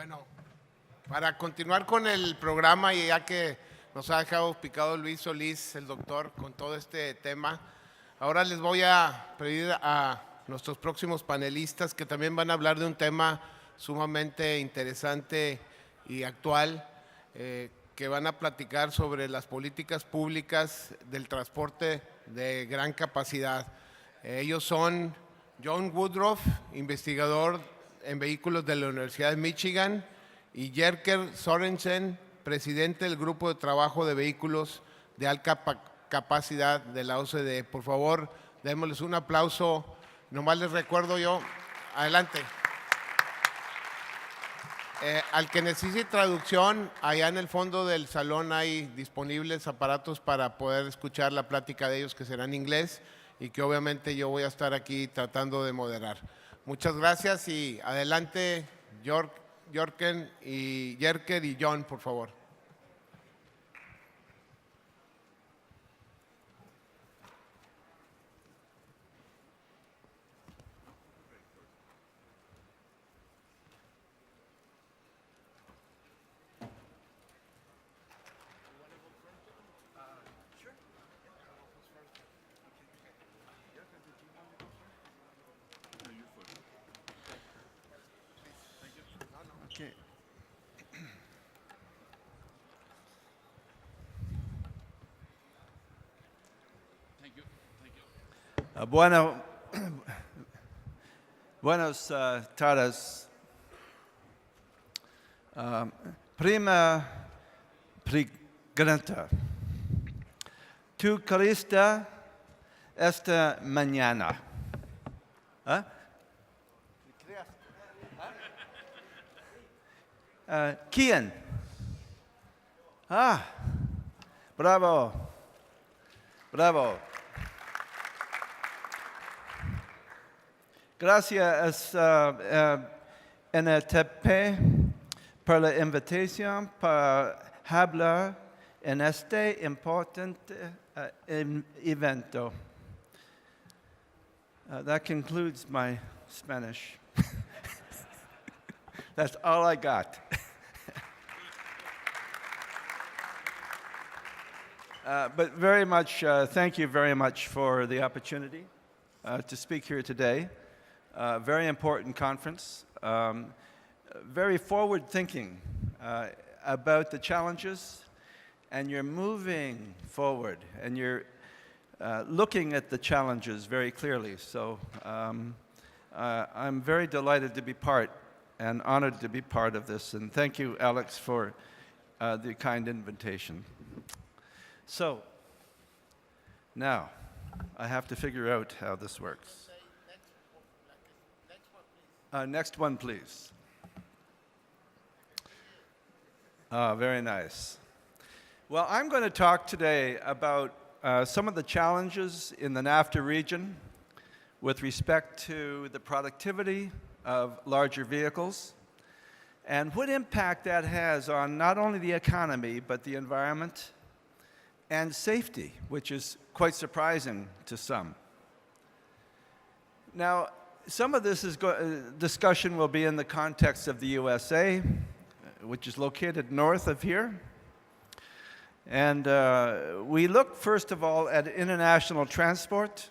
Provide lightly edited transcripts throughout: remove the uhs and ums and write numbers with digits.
Bueno, para continuar con el programa y ya que nos ha dejado picado Luis Solís, el doctor, con todo este tema, ahora les voy a pedir a nuestros próximos panelistas que también van a hablar de un tema sumamente interesante y actual, que van a platicar sobre las políticas públicas del transporte de gran capacidad. Ellos son John Woodruff, investigador en vehículos de la Universidad de Michigan, y Jerker Sorensen, presidente del Grupo de Trabajo de Vehículos de Alta Capacidad de la OCDE. Por favor, démosles un aplauso. Nomás les recuerdo yo, adelante. Al que necesite traducción, allá en el fondo del salón hay disponibles aparatos para poder escuchar la plática de ellos, que será en inglés y que obviamente yo voy a estar aquí tratando de moderar. Muchas gracias y adelante, Jerker y John, por favor. Buenas tardes. Prima pregunta. ¿Tú creíste esta mañana? ¿Ah? ¿Quién? Ah, bravo, bravo. Gracias, NTP, por la invitación para hablar en este importante evento. That concludes my Spanish. That's all I got. But very much, thank you very much for the opportunity to speak here today. Very important conference, very forward-thinking about the challenges, and you're moving forward, and you're looking at the challenges very clearly. So I'm very delighted to be part and honored to be part of this, and thank you, Alex, for the kind invitation. So now I have to figure out how this works. Next one, please. Very nice. Well, I'm going to talk today about some of the challenges in the NAFTA region with respect to the productivity of larger vehicles and what impact that has on not only the economy but the environment and safety, which is quite surprising to some. Now, some of this discussion will be in the context of the USA, which is located north of here. And we look, first of all, at international transport.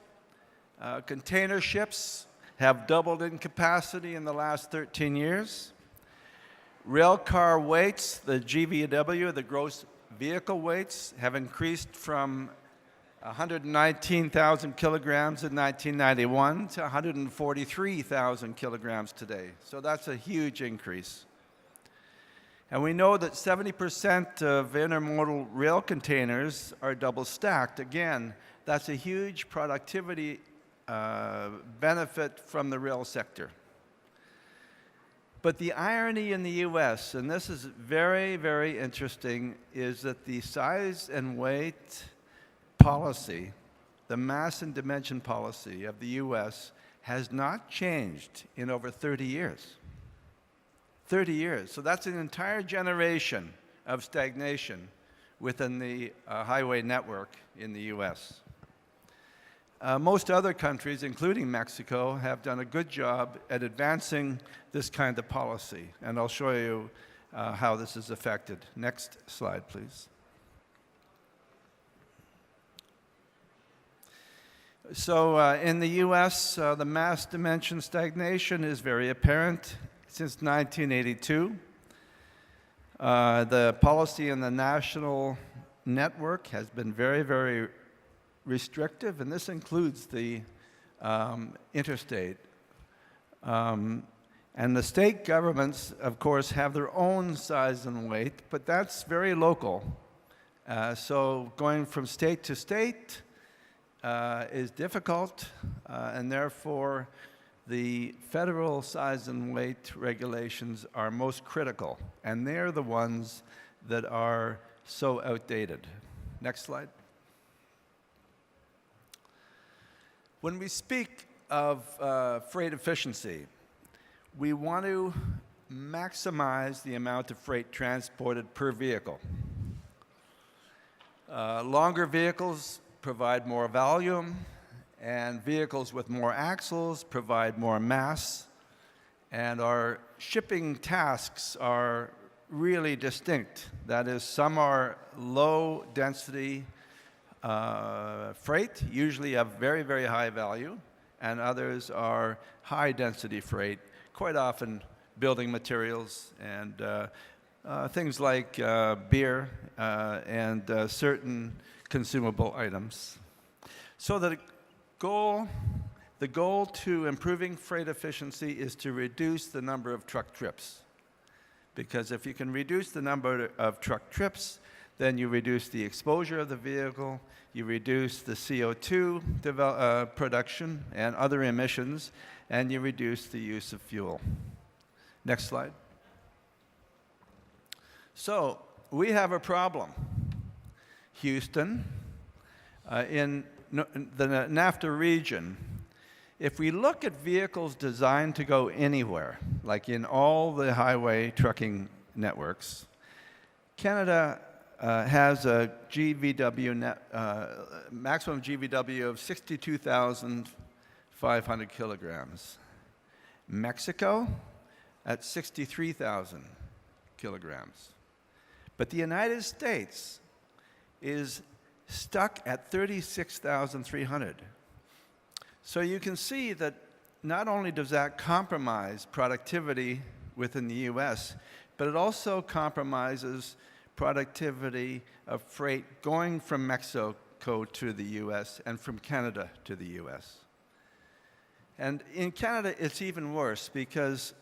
Container ships have doubled in capacity in the last 13 years. Rail car weights, the GVW, the gross vehicle weights, have increased from 119,000 kilograms in 1991 to 143,000 kilograms today. So that's a huge increase. And we know that 70% of intermodal rail containers are double stacked. Again, that's a huge productivity benefit from the rail sector. But the irony in the US, and this is very, very interesting, is that the size and weight policy, the mass and dimension policy of the US has not changed in over 30 years. 30 years. So that's an entire generation of stagnation within the highway network in the US. Most other countries, including Mexico, have done a good job at advancing this kind of policy, and I'll show you how this is affected. Next slide, please. So in the US, the mass dimension stagnation is very apparent since 1982. The policy in the national network has been very, very restrictive, and this includes the interstate. And the state governments, of course, have their own size and weight, but that's very local. So going from state to state is difficult, and therefore the federal size and weight regulations are most critical, and they're the ones that are so outdated. Next slide. When we speak of freight efficiency, we want to maximize the amount of freight transported per vehicle. Longer vehicles provide more volume, and vehicles with more axles provide more mass, and our shipping tasks are really distinct. That is, some are low density freight, usually of very, very high value, and others are high density freight, quite often building materials and things like beer and certain consumable items. So the goal to improving freight efficiency is to reduce the number of truck trips. Because if you can reduce the number of truck trips, then you reduce the exposure of the vehicle, you reduce the CO2 production and other emissions, and you reduce the use of fuel. Next slide. So we have a problem. Houston, in the NAFTA region, if we look at vehicles designed to go anywhere, like in all the highway trucking networks, Canada has a maximum GVW of 62,500 kilograms. Mexico at 63,000 kilograms. But the United States is stuck at 36,300. So you can see that not only does that compromise productivity within the US, but it also compromises productivity of freight going from Mexico to the US and from Canada to the US. And in Canada, it's even worse because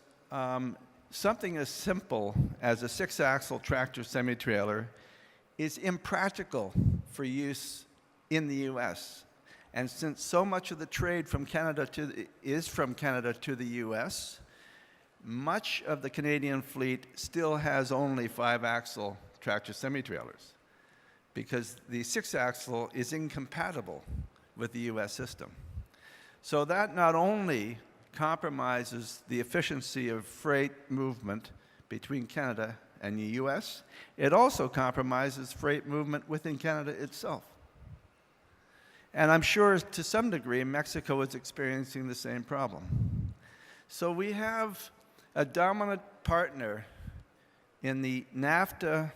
something as simple as a 6-axle tractor semi-trailer is impractical for use in the US. And since so much of the trade from Canada is from Canada to the US, much of the Canadian fleet still has only 5-axle tractor semi-trailers because the 6-axle is incompatible with the US system. So that not only compromises the efficiency of freight movement between Canada and the US, it also compromises freight movement within Canada itself. And I'm sure to some degree Mexico is experiencing the same problem. So we have a dominant partner in the NAFTA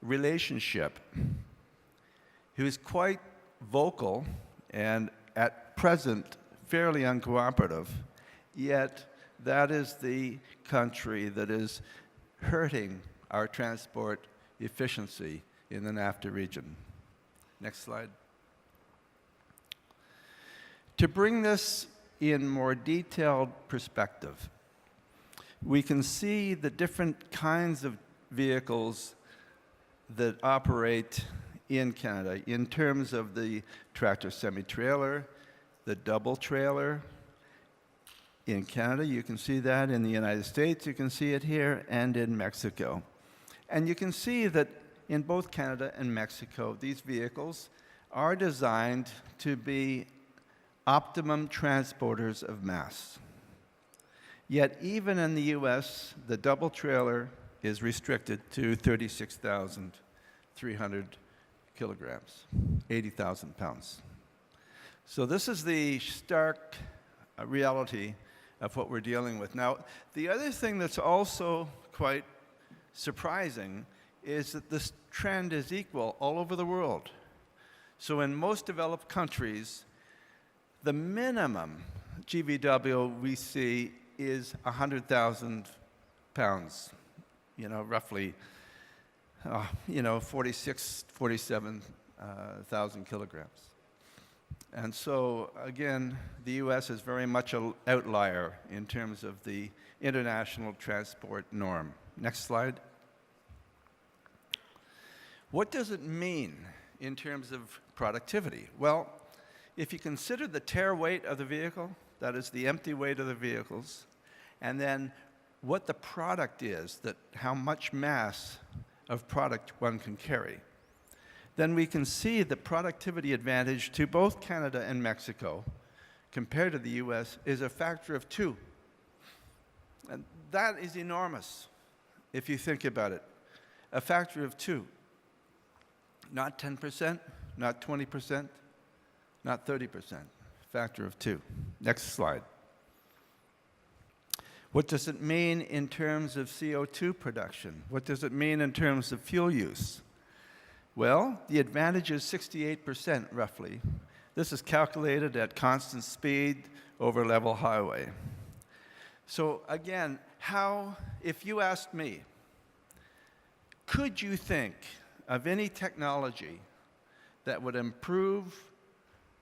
relationship who is quite vocal and at present fairly uncooperative, yet that is the country that is hurting our transport efficiency in the NAFTA region. Next slide. To bring this in more detailed perspective, we can see the different kinds of vehicles that operate in Canada in terms of the tractor semi-trailer, the double trailer. In Canada, you can see that. In the United States, you can see it here, and in Mexico. And you can see that in both Canada and Mexico, these vehicles are designed to be optimum transporters of mass. Yet even in the US, the double trailer is restricted to 36,300 kilograms, 80,000 pounds. So this is the stark reality of what we're dealing with. Now, the other thing that's also quite surprising is that this trend is equal all over the world. So in most developed countries, the minimum GVW we see is 100,000 pounds, roughly, 47,000 kilograms. And so, again, the US is very much an outlier in terms of the international transport norm. Next slide. What does it mean in terms of productivity? Well, if you consider the tare weight of the vehicle, that is the empty weight of the vehicles, and then what the product is, how much mass of product one can carry, then we can see the productivity advantage to both Canada and Mexico compared to the US is a factor of 2. And that is enormous if you think about it. A factor of 2. Not 10%, not 20%, not 30%. Factor of 2. Next slide. What does it mean in terms of CO2 production? What does it mean in terms of fuel use? Well, the advantage is 68%, roughly. This is calculated at constant speed over level highway. So again, if you asked me, could you think of any technology that would improve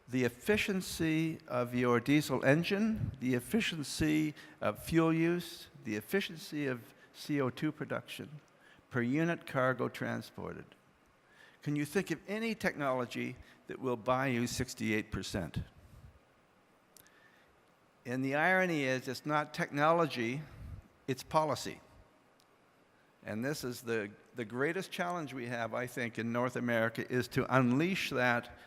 the efficiency of your diesel engine, the efficiency of fuel use, the efficiency of CO2 production per unit cargo transported? Can you think of any technology that will buy you 68%? And the irony is, it's not technology, it's policy. And this is the greatest challenge we have, I think, in North America, is to unleash that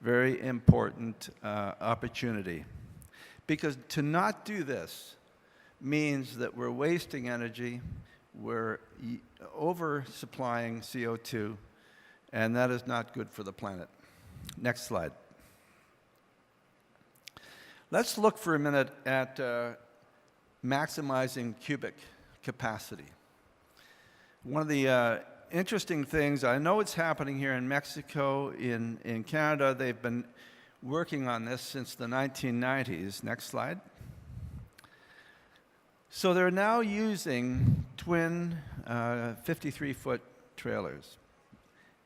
very important opportunity. Because to not do this means that we're wasting energy, we're oversupplying CO2, and that is not good for the planet. Next slide. Let's look for a minute at maximizing cubic capacity. One of the interesting things, I know it's happening here in Mexico, in Canada, they've been working on this since the 1990s. Next slide. So they're now using twin 53-foot trailers.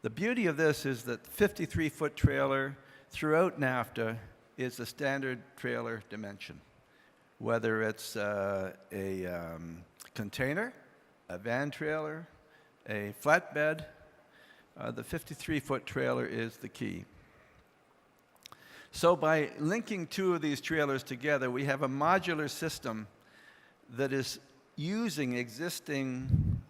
The beauty of this is that 53-foot trailer throughout NAFTA is the standard trailer dimension, whether it's a container, a van trailer, a flatbed, the 53-foot trailer is the key. So by linking two of these trailers together, we have a modular system that is using existing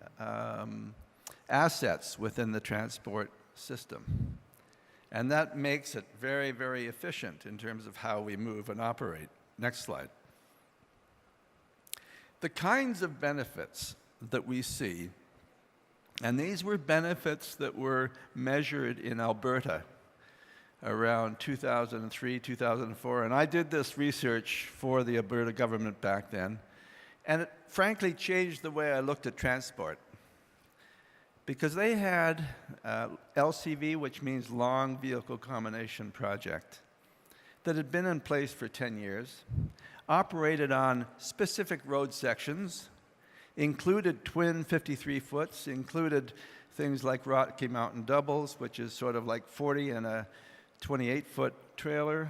assets within the transport system. And that makes it very, very efficient in terms of how we move and operate. Next slide. The kinds of benefits that we see, and these were benefits that were measured in Alberta around 2003, 2004, and I did this research for the Alberta government back then, and it frankly changed the way I looked at transport. Because they had LCV, which means Long Vehicle Combination Project, that had been in place for 10 years, operated on specific road sections, included twin 53-foots, included things like Rocky Mountain doubles, which is sort of like 40 and a 28-foot trailer,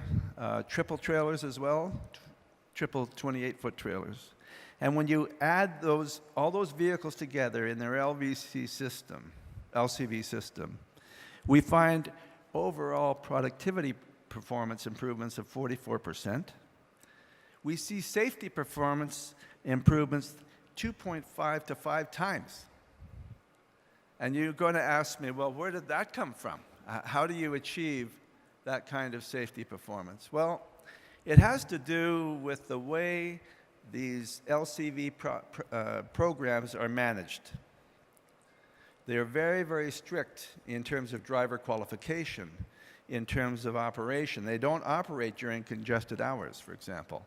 triple trailers as well, triple 28-foot trailers. And when you add all those vehicles together in their LCV system, we find overall productivity performance improvements of 44%. We see safety performance improvements 2.5 to 5 times. And you're going to ask me, well, where did that come from? How do you achieve that kind of safety performance? Well, it has to do with the way these LCV programs are managed. They are very, very strict in terms of driver qualification, in terms of operation. They don't operate during congested hours, for example.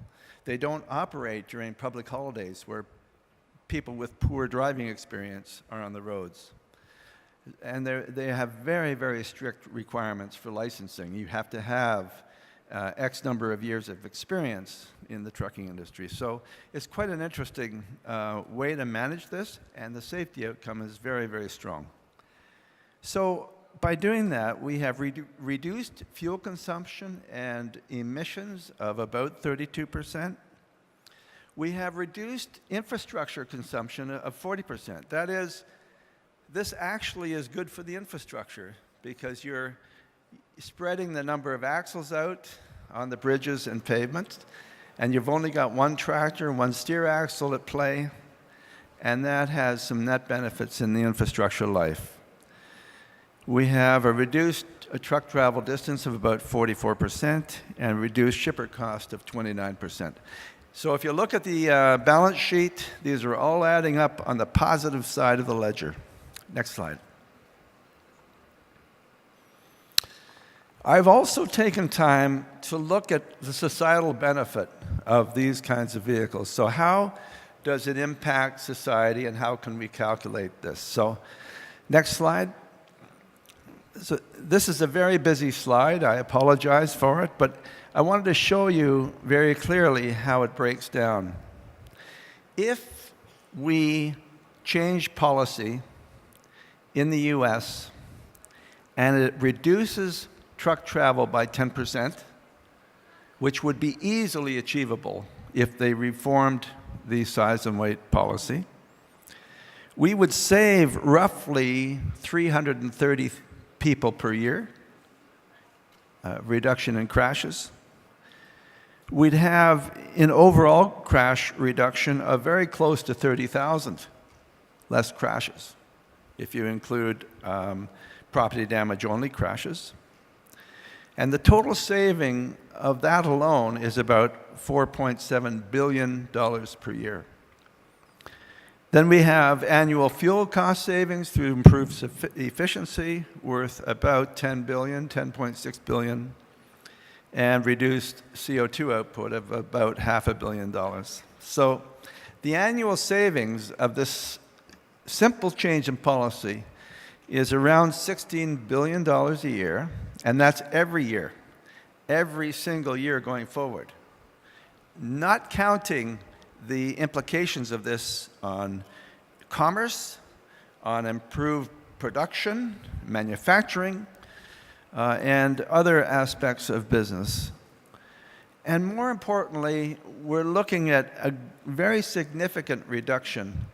They don't operate during public holidays where people with poor driving experience are on the roads. And they have very, very strict requirements for licensing. You have to have X number of years of experience in the trucking industry. So it's quite an interesting way to manage this, and the safety outcome is very, very strong. So by doing that, we have reduced fuel consumption and emissions of about 32%. We have reduced infrastructure consumption of 40%. That is, this actually is good for the infrastructure because you're spreading the number of axles out on the bridges and pavements, and you've only got one tractor, one steer axle at play, and that has some net benefits in the infrastructure life. We have a reduced truck travel distance of about 44% and reduced shipper cost of 29%. So if you look at the balance sheet, these are all adding up on the positive side of the ledger. Next slide. I've also taken time to look at the societal benefit of these kinds of vehicles. So how does it impact society and how can we calculate this? So next slide. So this is a very busy slide. I apologize for it, but I wanted to show you very clearly how it breaks down. If we change policy in the US and it reduces truck travel by 10%, which would be easily achievable if they reformed the size and weight policy, we would save roughly 330 people per year, reduction in crashes. We'd have an overall crash reduction of very close to 30,000 less crashes, if you include property damage only crashes. And the total saving of that alone is about $4.7 billion per year. Then we have annual fuel cost savings through improved efficiency worth about $10 billion, $10.6 billion, and reduced CO2 output of about $500 million. So the annual savings of this simple change in policy is around $16 billion a year, and that's every year, every single year going forward. Not counting the implications of this on commerce, on improved production, manufacturing, and other aspects of business. And more importantly, we're looking at a very significant reduction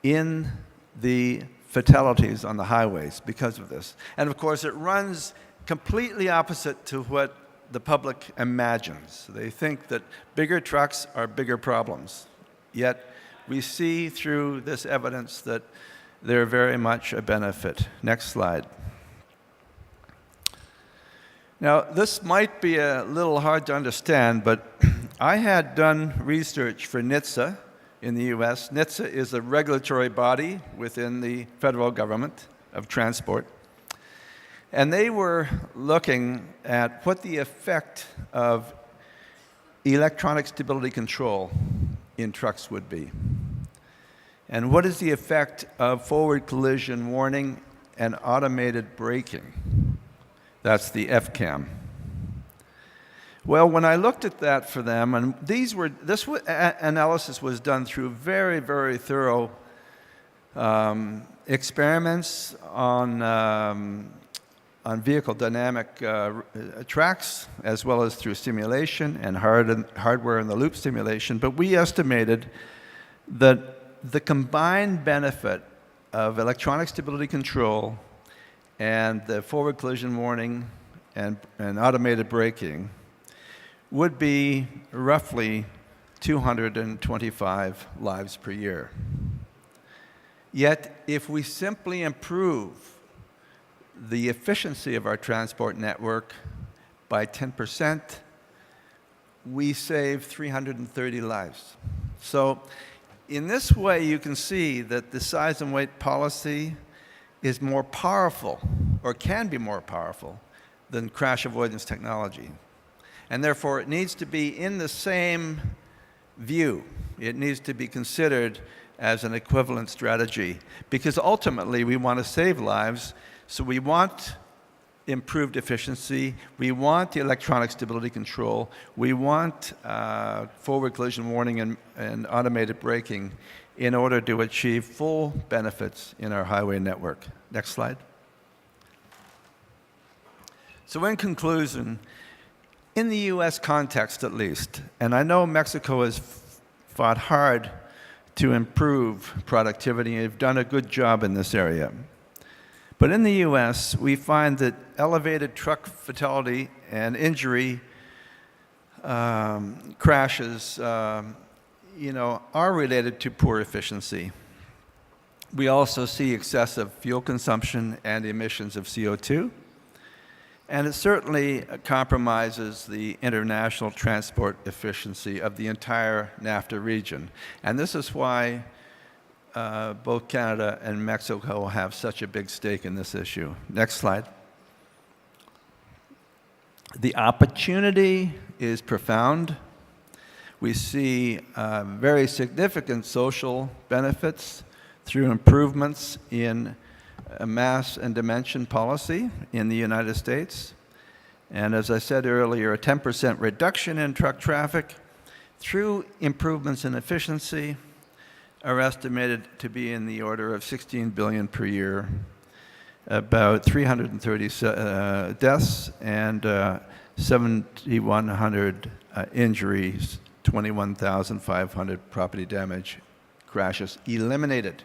in the fatalities on the highways because of this. And of course, it runs completely opposite to what the public imagines. They think that bigger trucks are bigger problems. Yet we see through this evidence that they're very much a benefit. Next slide. Now, this might be a little hard to understand, but I had done research for NHTSA in the US. NHTSA is a regulatory body within the federal government of transport. And they were looking at what the effect of electronic stability control in trucks would be. And what is the effect of forward collision warning and automated braking? That's the FCAM. Well, when I looked at that for them, and this analysis was done through very, very thorough experiments on vehicle dynamic tracks, as well as through simulation and hardware in the loop simulation. But we estimated that the combined benefit of electronic stability control and the forward collision warning and automated braking would be roughly 225 lives per year. Yet, if we simply improve the efficiency of our transport network by 10%, we save 330 lives. So in this way, you can see that the size and weight policy is more powerful, or can be more powerful, than crash avoidance technology. And therefore, it needs to be in the same view. It needs to be considered as an equivalent strategy, because ultimately we want to save lives, so we want improved efficiency, we want the electronic stability control, we want forward collision warning and automated braking in order to achieve full benefits in our highway network. Next slide. So in conclusion, in the US context at least, and I know Mexico has fought hard to improve productivity and have done a good job in this area. But in the US, we find that elevated truck fatality and injury crashes are related to poor efficiency. We also see excessive fuel consumption and emissions of CO2. And it certainly compromises the international transport efficiency of the entire NAFTA region. And this is why both Canada and Mexico have such a big stake in this issue. Next slide. The opportunity is profound. We see very significant social benefits through improvements in mass and dimension policy in the United States. And as I said earlier, a 10% reduction in truck traffic through improvements in efficiency are estimated to be in the order of $16 billion per year, about 330 deaths and 7,100 injuries, 21,500 property damage crashes eliminated.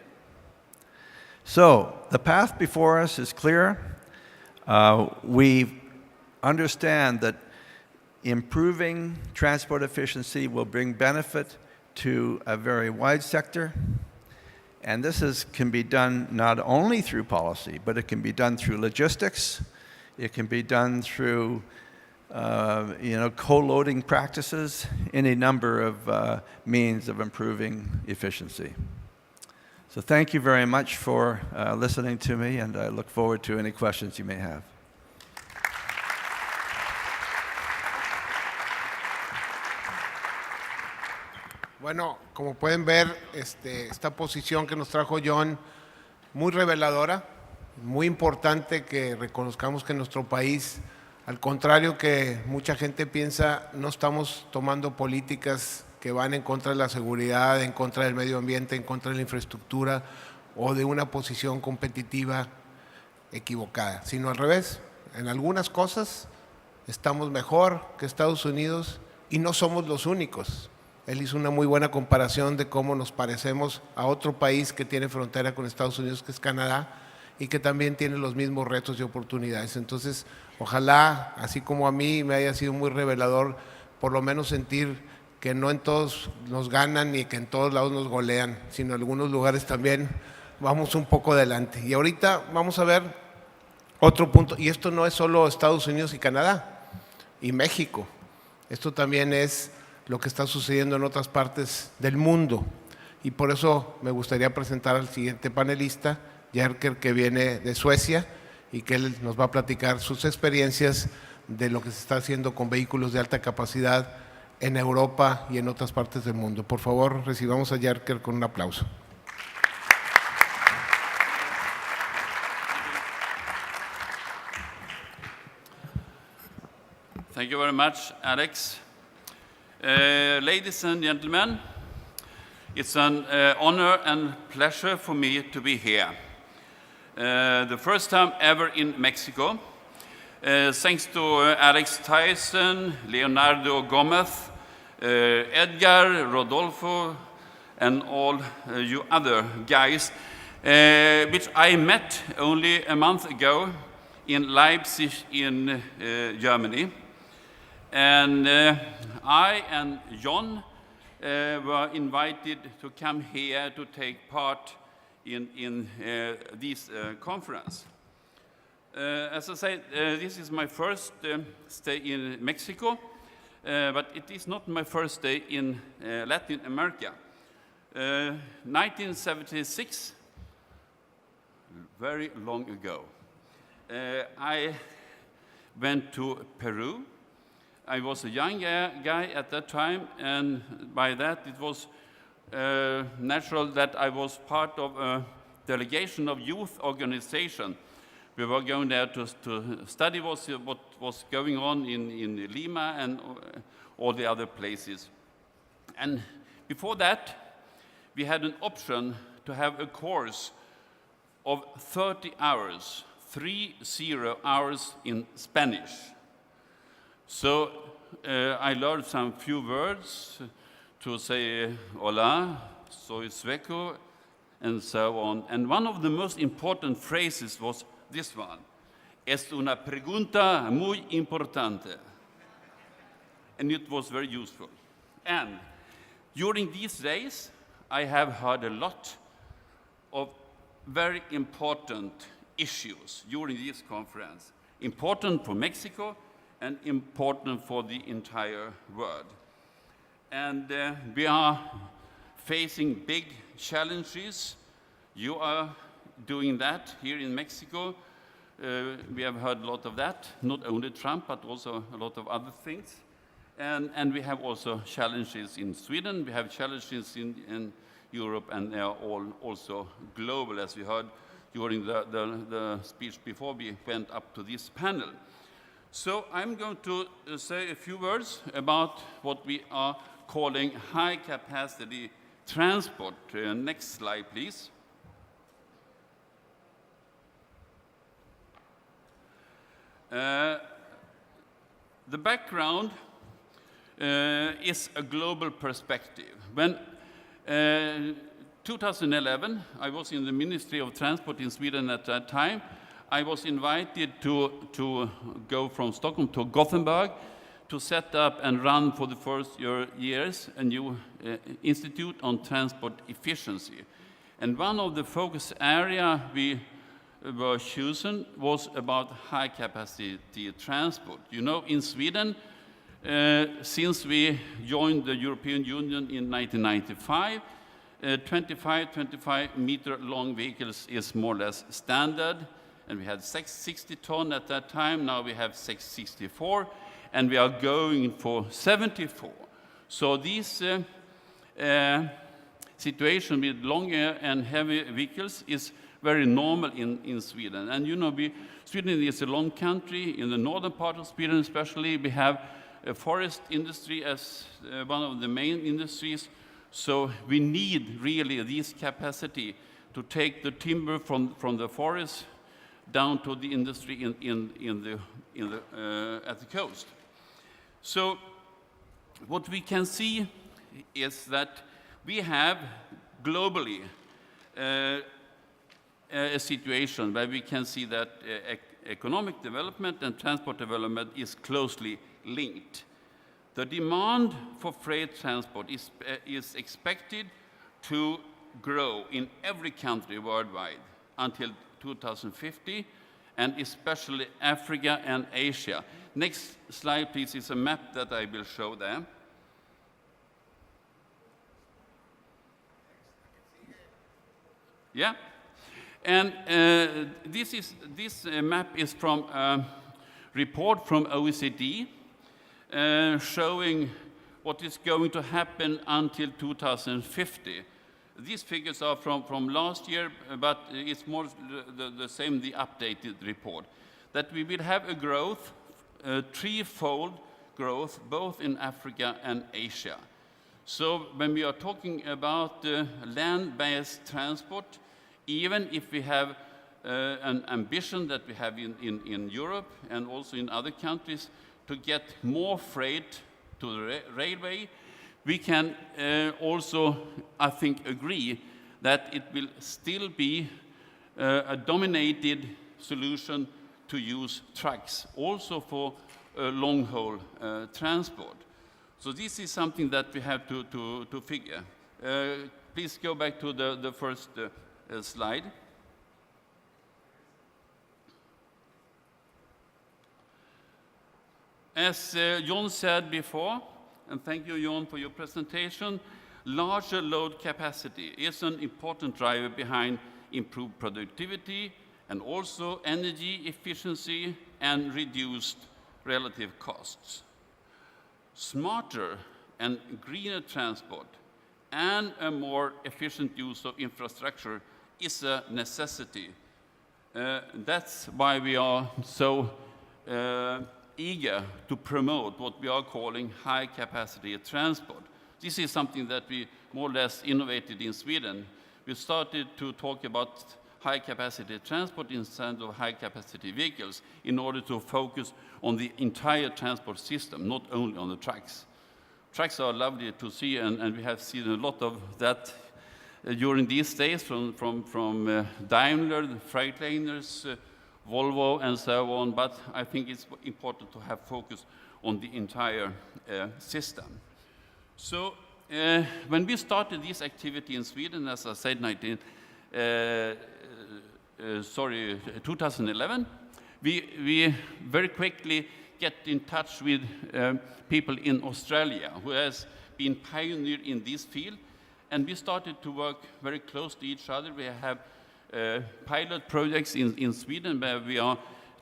So the path before us is clear. We understand that improving transport efficiency will bring benefit to a very wide sector. And this can be done not only through policy, but it can be done through logistics. It can be done through co-loading practices, any number of means of improving efficiency. So thank you very much for listening to me, and I look forward to any questions you may have. Bueno, como pueden ver, esta posición que nos trajo John, muy reveladora, muy importante que reconozcamos que en nuestro país, al contrario que mucha gente piensa, no estamos tomando políticas que van en contra de la seguridad, en contra del medio ambiente, en contra de la infraestructura o de una posición competitiva equivocada, sino al revés. En algunas cosas estamos mejor que Estados Unidos y no somos los únicos. Él hizo una muy buena comparación de cómo nos parecemos a otro país que tiene frontera con Estados Unidos, que es Canadá, y que también tiene los mismos retos y oportunidades. Entonces, ojalá, así como a mí me haya sido muy revelador, por lo menos sentir que no en todos nos ganan ni que en todos lados nos golean, sino en algunos lugares también vamos un poco adelante. Y ahorita vamos a ver otro punto, y esto no es solo Estados Unidos y Canadá y México, esto también es lo que está sucediendo en otras partes del mundo. Y por eso me gustaría presentar al siguiente panelista, Jerker, que viene de Suecia y que él nos va a platicar sus experiencias de lo que se está haciendo con vehículos de alta capacidad en Europa y en otras partes del mundo. Por favor, recibamos a Jerker con un aplauso. Thank you very much, Alex. Ladies and gentlemen, it's an honor and pleasure for me to be here. The first time ever in Mexico. Thanks to Alex Tyson, Leonardo Gomez, Edgar, Rodolfo, and all you other guys, which I met only a month ago in Leipzig in Germany. And I and John were invited to come here to take part in this conference. As I said, this is my first stay in Mexico, but it is not my first day in Latin America. 1976, very long ago, I went to Peru. I was a young guy at that time, and by that it was natural that I was part of a delegation of youth organization. We were going there to study what was going on in Lima and all the other places. And before that, we had an option to have a course of 30 hours, 30 hours in Spanish. So I learned some few words to say hola, soy sueco, and so on. And one of the most important phrases was this one: es una pregunta muy importante. And it was very useful. And during these days, I have heard a lot of very important issues during this conference, important for Mexico and important for the entire world. And we are facing big challenges. You are doing that here in Mexico. We have heard a lot of that, not only Trump, but also a lot of other things. And we have also challenges in Sweden. We have challenges in Europe, and they are all also global, as we heard during the speech before we went up to this panel. So I'm going to say a few words about what we are calling high-capacity transport. Next slide, please. The background is a global perspective. When 2011, I was in the Ministry of Transport in Sweden at that time. I was invited to go from Stockholm to Gothenburg to set up and run for the first years a new institute on transport efficiency. And one of the focus areas we were chosen was about high-capacity transport. You know, in Sweden, since we joined the European Union in 1995, 25-meter long vehicles is more or less standard. And we had 60 ton at that time. Now we have 664, and we are going for 74. So this situation with longer and heavy vehicles is very normal in Sweden. And you know, Sweden is a long country. In the northern part of Sweden especially, we have a forest industry as one of the main industries. So we need really this capacity to take the timber from the forest down to the industry at the coast. So what we can see is that we have globally a situation where we can see that economic development and transport development is closely linked. The demand for freight transport is expected to grow in every country worldwide until 2050, and especially Africa and Asia. Next slide, please, is a map that I will show there. Yeah, and this map is from a report from OECD showing what is going to happen until 2050. These figures are from last year, but it's more the same, the updated report, that we will have a growth, threefold growth, both in Africa and Asia. So when we are talking about land-based transport, even if we have an ambition that we have in Europe and also in other countries to get more freight to the railway, we can also, I think, agree that it will still be a dominated solution to use trucks, also for long-haul transport. So this is something that we have to figure. Please go back to the first slide. As John said before, and thank you, John, for your presentation, larger load capacity is an important driver behind improved productivity and also energy efficiency and reduced relative costs. Smarter and greener transport and a more efficient use of infrastructure is a necessity. That's why we are so eager to promote what we are calling high-capacity transport. This is something that we more or less innovated in Sweden. We started to talk about high-capacity transport instead of high-capacity vehicles in order to focus on the entire transport system, not only on the trucks. Trucks are lovely to see, and we have seen a lot of that during these days from Daimler, the Freightliners, Volvo, and so on, but I think it's important to have focus on the entire system. So when we started this activity in Sweden, as I said, 2011, we very quickly get in touch with people in Australia who has been pioneer in this field, and we started to work very close to each other. We have pilot projects in Sweden where we are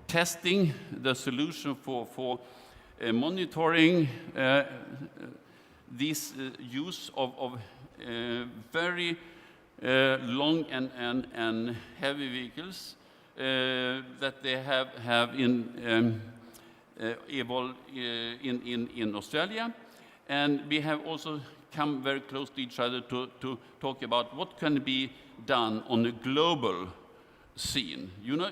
testing the solution for monitoring this use of very long and heavy vehicles that they have evolved in Australia. And we have also come very close to each other to talk about what can be done on a global scene. You know,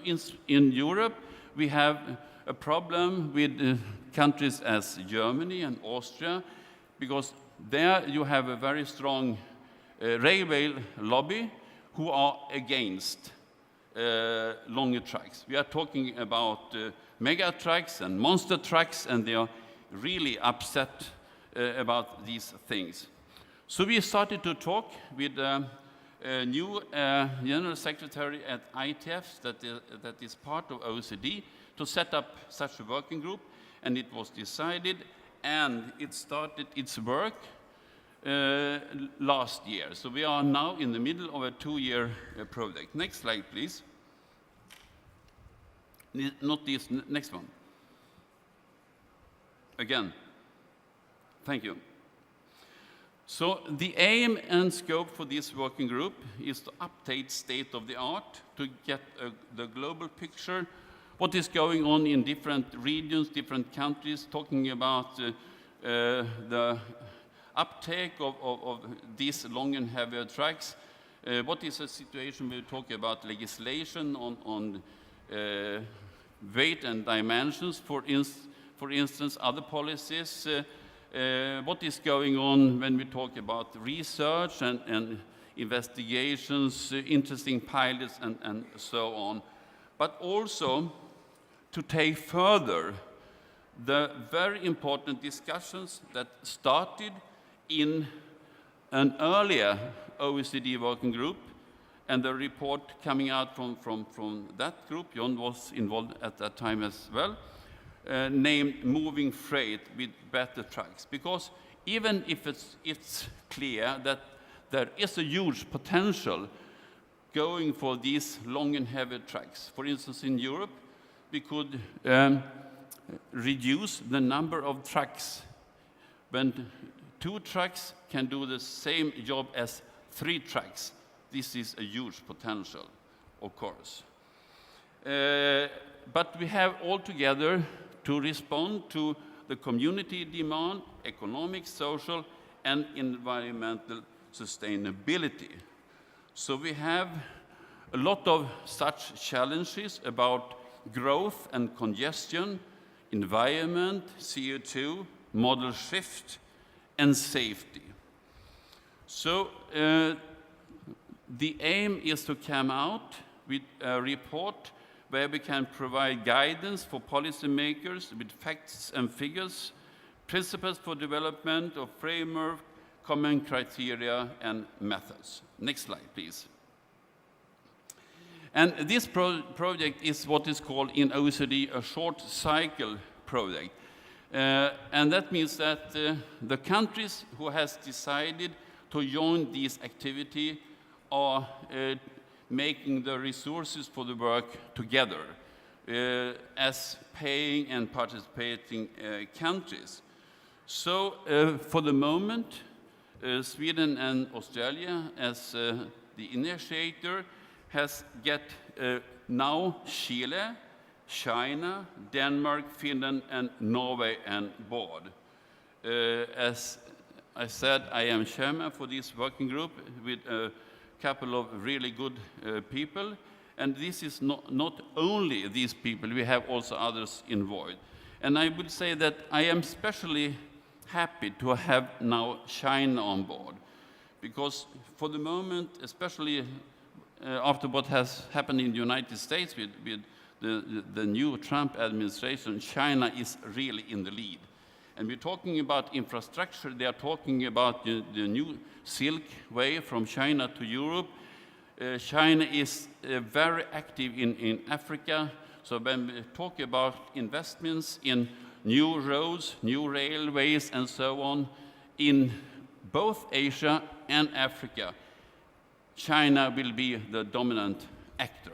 in Europe, we have a problem with countries as Germany and Austria, because there you have a very strong railway lobby who are against longer trucks. We are talking about mega trucks and monster trucks, and they are really upset about these things. So we started to talk with a new General Secretary at ITF that is part of OECD to set up such a working group, and it was decided, and it started its work last year. So we are now in the middle of a 2-year project. Next slide, please. Not this, next one. Again. Thank you. So the aim and scope for this working group is to update state of the art, to get the global picture, what is going on in different regions, different countries, talking about the uptake of these long and heavier trucks. What is the situation? We talk about legislation on weight and dimensions, for instance, other policies. What is going on when we talk about research and investigations, interesting pilots, and so on. But also to take further the very important discussions that started in an earlier OECD working group, and the report coming out from that group. John was involved at that time as well, named Moving Freight with Better Trucks. Because even if it's clear that there is a huge potential going for these long and heavy trucks. For instance, in Europe, we could reduce the number of trucks when 2 trucks can do the same job as 3 trucks. This is a huge potential, of course. But we have altogether to respond to the community demand, economic, social, and environmental sustainability. So we have a lot of such challenges about growth and congestion, environment, CO2, model shift, and safety. So the aim is to come out with a report where we can provide guidance for policymakers with facts and figures, principles for development of framework, common criteria, and methods. Next slide, please. And this project is what is called in OECD a short cycle project. And that means that the countries who has decided to join this activity are making the resources for the work together as paying and participating countries. So for the moment, Sweden and Australia, as the initiator, has get now Chile, China, Denmark, Finland, and Norway on board. As I said, I am chairman for this working group with a couple of really good people. And this is not only these people, we have also others involved. And I would say that I am especially happy to have now China on board. Because for the moment, especially after what has happened in the United States with the new Trump administration, China is really in the lead. And we're talking about infrastructure. They are talking about the new Silk Way from China to Europe. China is very active in Africa. So when we talk about investments in new roads, new railways, and so on, in both Asia and Africa, China will be the dominant actor.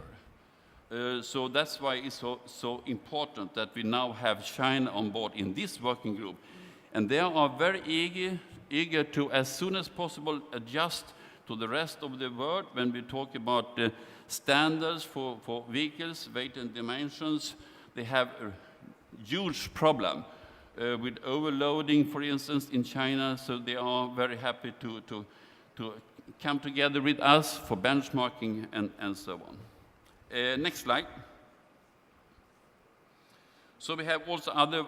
So that's why it's so important that we now have China on board in this working group. And they are very eager to, as soon as possible, adjust to the rest of the world when we talk about the standards for vehicles, weight and dimensions. They have a huge problem with overloading, for instance, in China. So they are very happy to come together with us for benchmarking and so on. Next slide. So we have also other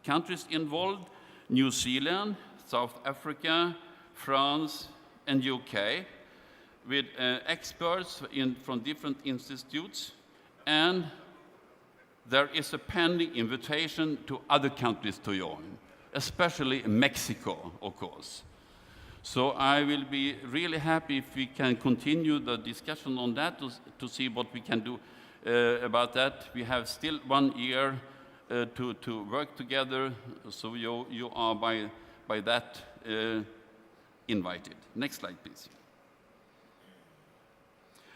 countries involved: New Zealand, South Africa, France, and UK, with experts from different institutes. And there is a pending invitation to other countries to join, especially Mexico, of course. So I will be really happy if we can continue the discussion on that to see what we can do about that. We have still 1 year to work together, so you are by that invited. Next slide, please.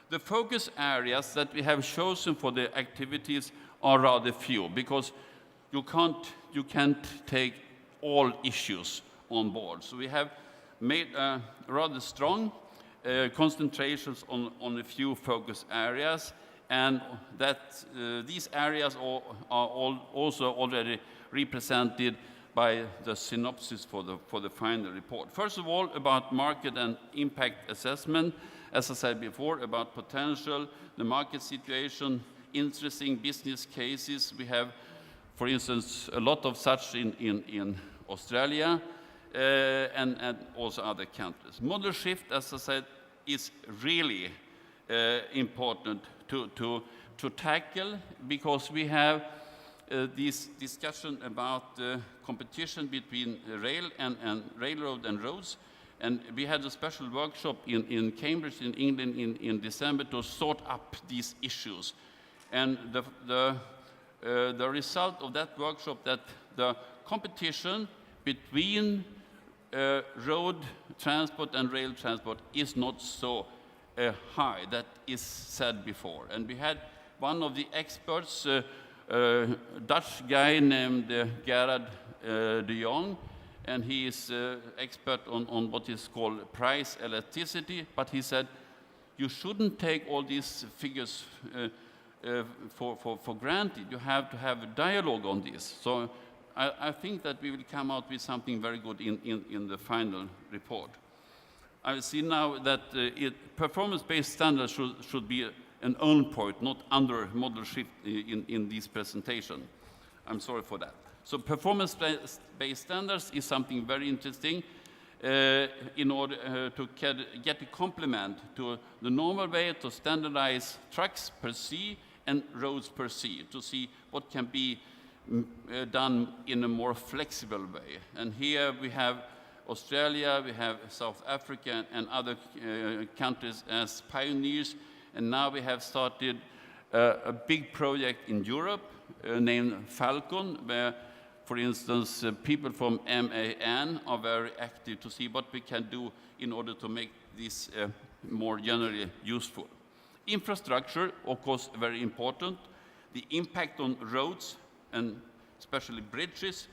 The focus areas that we have chosen for the activities are rather few, because you can't take all issues on board. So we have made rather strong concentrations on a few focus areas, and that these areas are also already represented by the synopsis for the final report. First of all, about market and impact assessment. As I said before, about potential, the market situation, interesting business cases. We have, for instance, a lot of such in Australia, and also other countries. Model shift, as I said, is really important to tackle, because we have this discussion about competition between rail and railroad and roads. And we had a special workshop in Cambridge in England in December to sort up these issues. And the result of that workshop, that the competition between road transport and rail transport is not so high, that is said before. And we had one of the experts, a Dutch guy named Gerard de Jong, and he is expert on what is called price elasticity, but he said, you shouldn't take all these figures for granted. You have to have a dialogue on this. So I think that we will come out with something very good in the final report. I see now that performance-based standards should be an own point, not under model shift in this presentation. I'm sorry for that. So performance-based standards is something very interesting in order to get a complement to the normal way to standardize trucks per se and roads per se, to see what can be done in a more flexible way. And here we have Australia, we have South Africa, and other countries as pioneers. And now we have started a big project in Europe named Falcon, where, for instance, people from MAN are very active to see what we can do in order to make this more generally useful. Infrastructure, of course, very important. The impact on roads and especially bridges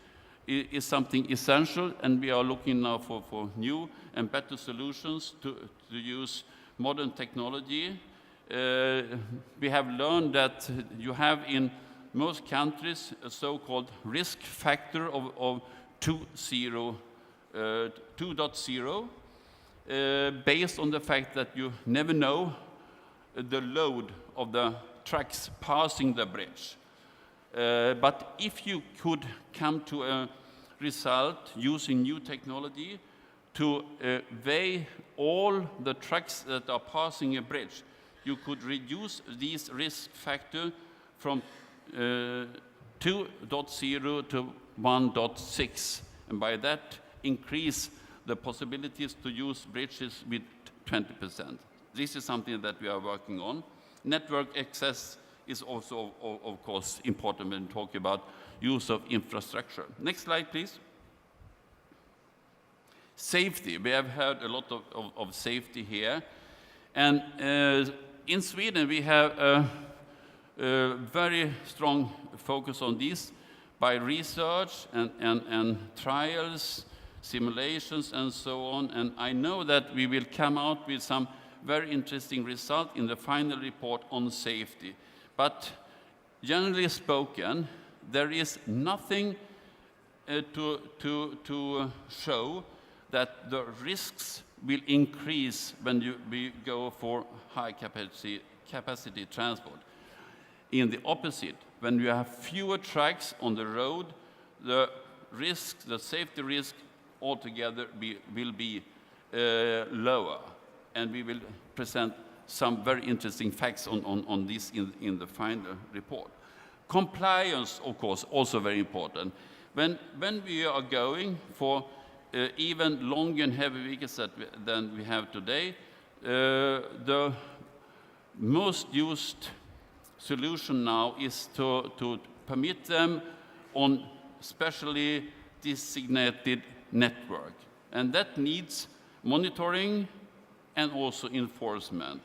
is something essential, and we are looking now for new and better solutions to use modern technology. We have learned that you have in most countries a so-called risk factor of 2.0, based on the fact that you never know the load of the trucks passing the bridge. But if you could come to a result using new technology to weigh all the trucks that are passing a bridge, you could reduce these risk factor from 2.0 to 1.6, and by that increase the possibilities to use bridges with 20%. This is something that we are working on. Network access is also, of course, important when talking about use of infrastructure. Next slide, please. Safety. We have heard a lot of safety here. And in Sweden, we have a very strong focus on this by research and trials, simulations, and so on. And I know that we will come out with some very interesting result in the final report on safety. But generally spoken, there is nothing to show that the risks will increase when we go for high capacity transport. In the opposite, when you have fewer trucks on the road, the safety risk altogether will be lower. And we will present some very interesting facts on this in the final report. Compliance, of course, also very important. When we are going for even longer and heavy vehicles than we have today, the most used solution now is to permit them on specially designated network. And that needs monitoring and also enforcement.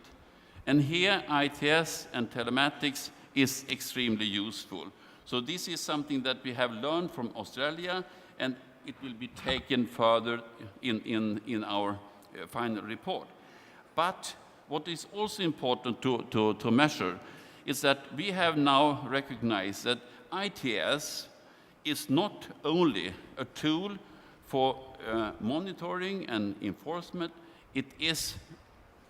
And here, ITS and telematics is extremely useful. So this is something that we have learned from Australia, and it will be taken further in our final report. But what is also important to measure is that we have now recognized that ITS is not only a tool for monitoring and enforcement, it is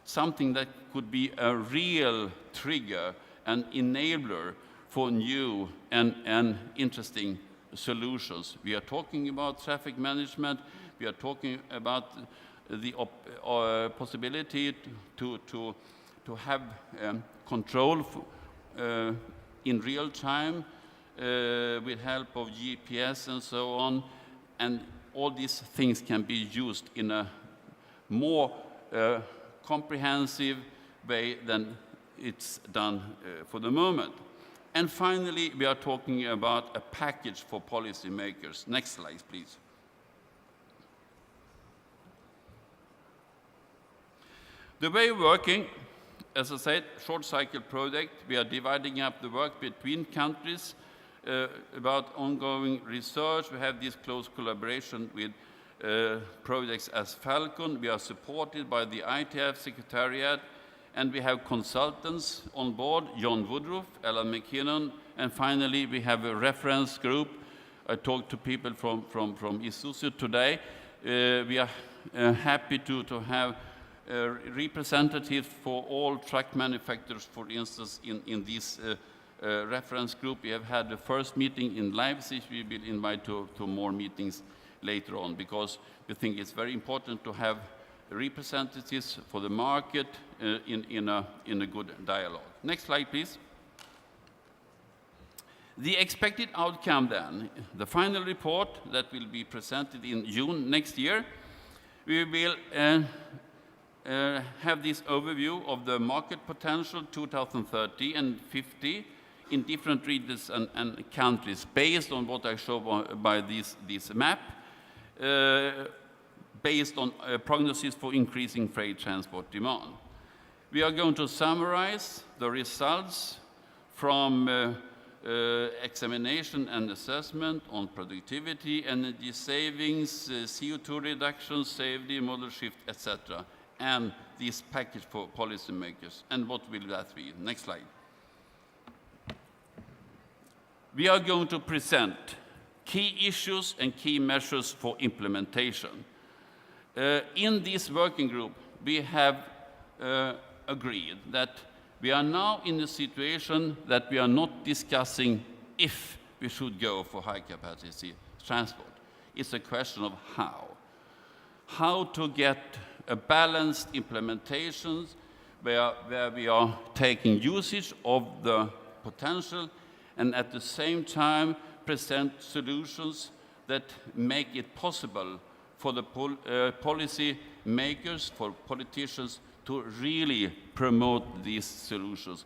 something that could be a real trigger and enabler for new and interesting solutions. We are talking about traffic management. We are talking about the possibility to have control in real time with help of GPS and so on. And all these things can be used in a more comprehensive way than it's done for the moment. And finally, we are talking about a package for policymakers. Next slide, please. The way of working, as I said, short cycle project. We are dividing up the work between countries about ongoing research. We have this close collaboration with projects as Falcon. We are supported by the ITF Secretariat, and we have consultants on board, John Woodruff, Alan McKinnon, and finally we have a reference group. I talked to people from Isuzu today. We are happy to have representatives for all truck manufacturers, for instance, in this reference group. We have had the first meeting in Leipzig. We will invite to more meetings later on, because we think it's very important to have representatives for the market in a good dialogue. Next slide, please. The expected outcome then, the final report that will be presented in June next year, we will have this overview of the market potential 2030 and 50 in different regions and countries, based on what I showed by this map, based on prognosis for increasing freight transport demand. We are going to summarize the results from examination and assessment on productivity, energy savings, CO2 reduction, safety, model shift, etc. And this package for policymakers. And what will that be? Next slide. We are going to present key issues and key measures for implementation. In this working group, we have agreed that we are now in a situation that we are not discussing if we should go for high-capacity transport. It's a question of how. How to get a balanced implementation where we are taking usage of the potential and at the same time present solutions that make it possible for the policy makers, for politicians to really promote these solutions.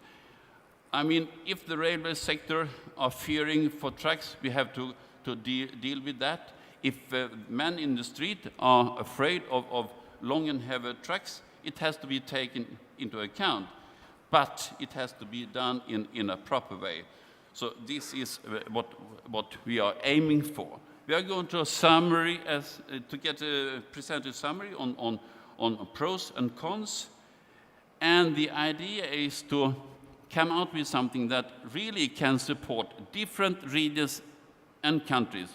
I mean, if the railway sector are fearing for trucks, we have to deal with that. If men in the street are afraid of long and heavy trucks, it has to be taken into account, but it has to be done in a proper way. So this is what we are aiming for. We are going to present a summary on pros and cons, and the idea is to come out with something that really can support different regions and countries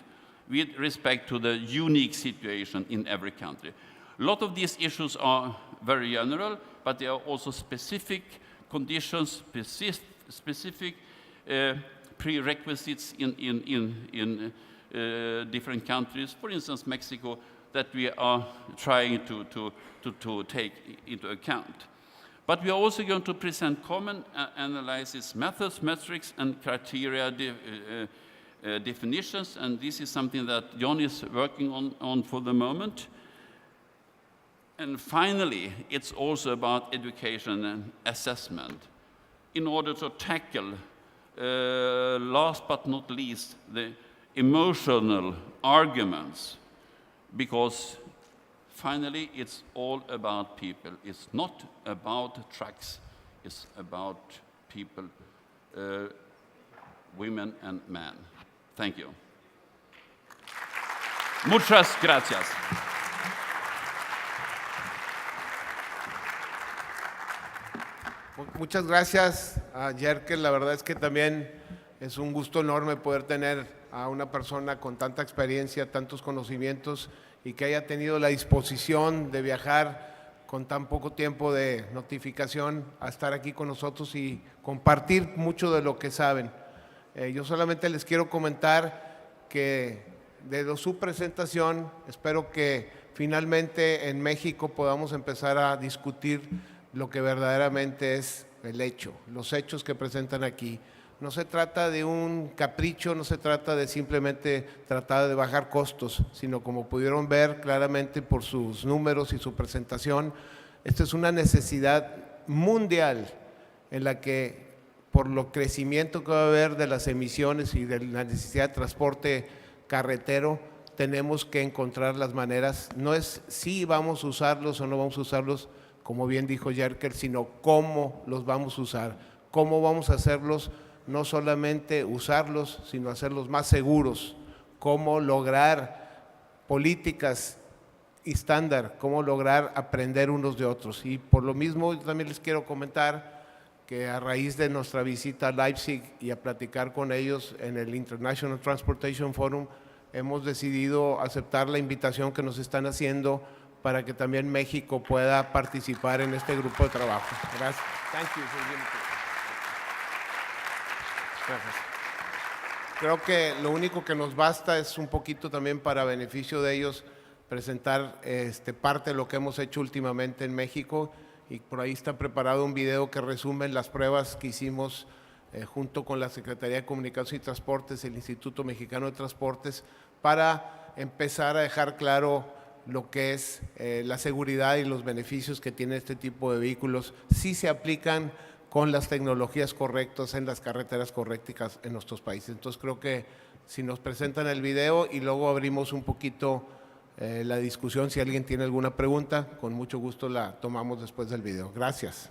with respect to the unique situation in every country. A lot of these issues are very general, but there are also specific conditions, specific prerequisites in different countries. For instance, Mexico, that we are trying to take into account. But we are also going to present common analysis methods, metrics, and criteria definitions, and this is something that John is working on for the moment. And finally, it's also about education and assessment in order to tackle, last but not least, the emotional arguments, because finally it's all about people. It's not about trucks, it's about people, women and men. Thank you. Muchas gracias. Muchas gracias a Jerker. La verdad es que también es un gusto enorme poder tener a una persona con tanta experiencia, tantos conocimientos y que haya tenido la disposición de viajar con tan poco tiempo de notificación a estar aquí con nosotros y compartir mucho de lo que saben. Yo solamente les quiero comentar que de su presentación espero que finalmente en México podamos empezar a discutir lo que verdaderamente es el hecho, los hechos que presentan aquí. No se trata de un capricho, no se trata de simplemente tratar de bajar costos, sino como pudieron ver claramente por sus números y su presentación, esta es una necesidad mundial en la que por lo crecimiento que va a haber de las emisiones y de la necesidad de transporte carretero, tenemos que encontrar las maneras, no es si vamos a usarlos o no vamos a usarlos, como bien dijo Jerker, sino cómo los vamos a usar, cómo vamos a hacerlos, no solamente usarlos, sino hacerlos más seguros, cómo lograr políticas estándar, cómo lograr aprender unos de otros. Y por lo mismo, yo también les quiero comentar que a raíz de nuestra visita a Leipzig y a platicar con ellos en el International Transportation Forum, hemos decidido aceptar la invitación que nos están haciendo para que también México pueda participar en este grupo de trabajo. Gracias. Thank you for the invitation. Gracias. Creo que lo único que nos basta es un poquito también para beneficio de ellos presentar parte de lo que hemos hecho últimamente en México, y por ahí está preparado un video que resume las pruebas que hicimos junto con la Secretaría de Comunicación y Transportes, el Instituto Mexicano de Transportes, para empezar a dejar claro lo que es la seguridad y los beneficios que tiene este tipo de vehículos si se aplican con las tecnologías correctas en las carreteras correctas en nuestros países. Entonces creo que si nos presentan el video y luego abrimos un poquito la discusión, si alguien tiene alguna pregunta, con mucho gusto la tomamos después del video. Gracias.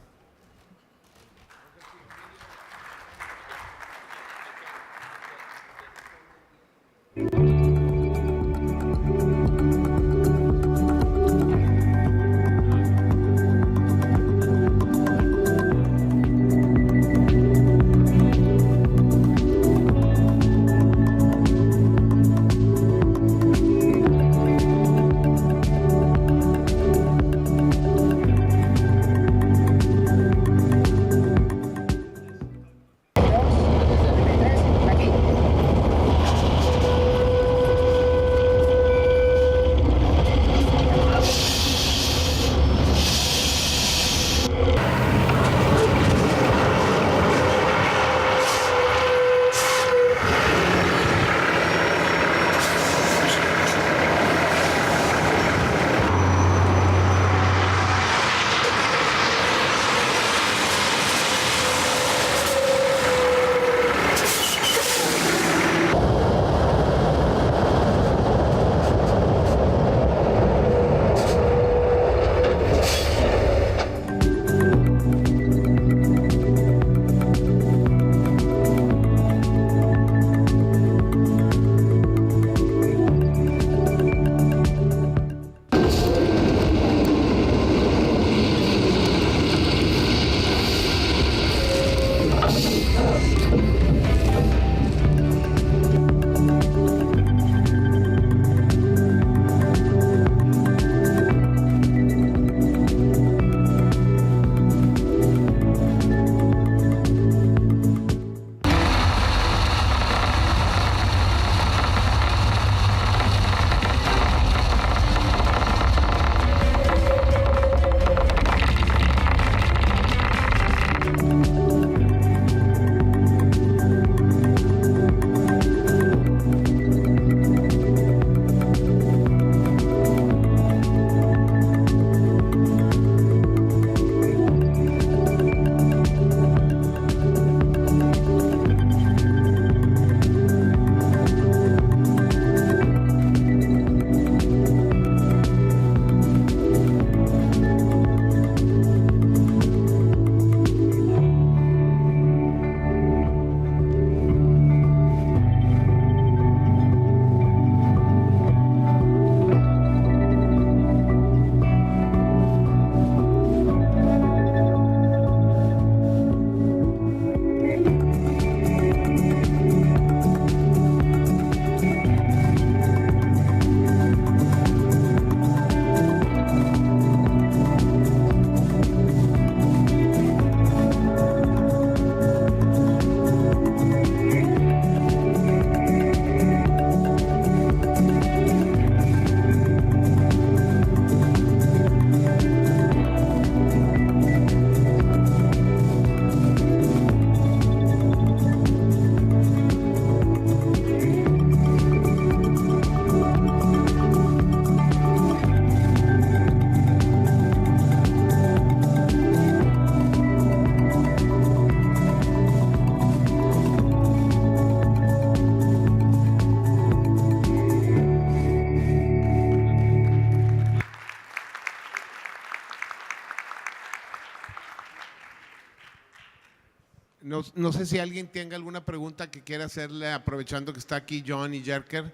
No sé si alguien tenga alguna pregunta que quiera hacerle, aprovechando que está aquí John y Jerker.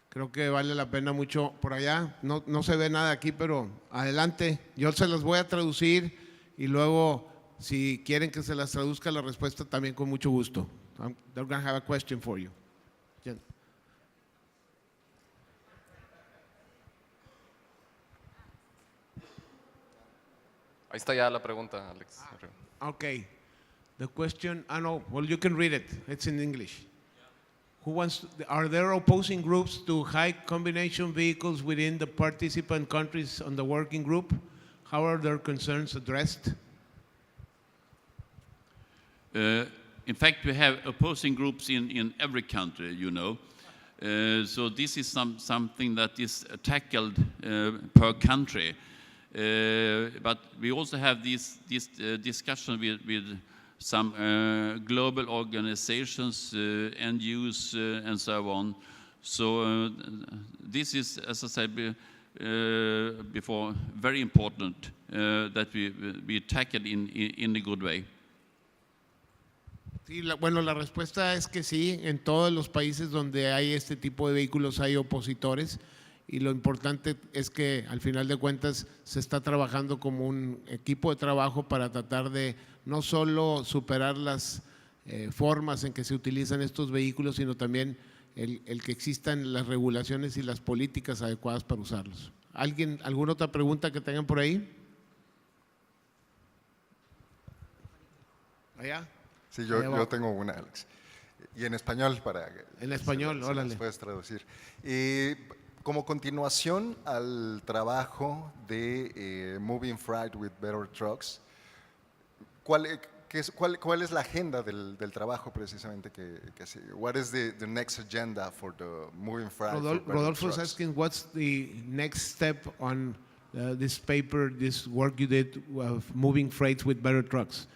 Creo que vale la pena mucho por allá. No se ve nada aquí, pero adelante. Yo se las voy a traducir y luego, si quieren que se las traduzca la respuesta, también con mucho gusto. They're going to have a question for you. Jen. Ahí está ya la pregunta, Alex. Okay. The question, no, well, you can read it. It's in English. Are there opposing groups to high combination vehicles within the participant countries on the working group? How are their concerns addressed? In fact, we have opposing groups in every country, you know. So this is something that is tackled per country. But we also have this discussion with some global organizations, NGOs, and so on. So this is, as I said before, very important that we tackle in a good way. Sí, bueno, la respuesta es que sí, en todos los países donde hay este tipo de vehículos hay opositores y lo importante es que al final de cuentas se está trabajando como un equipo de trabajo para tratar de no solo superar las formas en que se utilizan estos vehículos, sino también el que existan las regulaciones y las políticas adecuadas para usarlos. ¿Alguna otra pregunta que tengan por ahí? ¿Allá? Sí, yo tengo una, Alex. Y en español para… En español, si órale. nos puedes traducir. Como continuación al trabajo de Moving Freight with Better Trucks, ¿cuál es la agenda del trabajo precisamente que sigue? What is the next agenda for the Moving Freight for Better Rodolfo is Trucks? asking what's the next step on this paper, this work you did of moving freights with better trucks.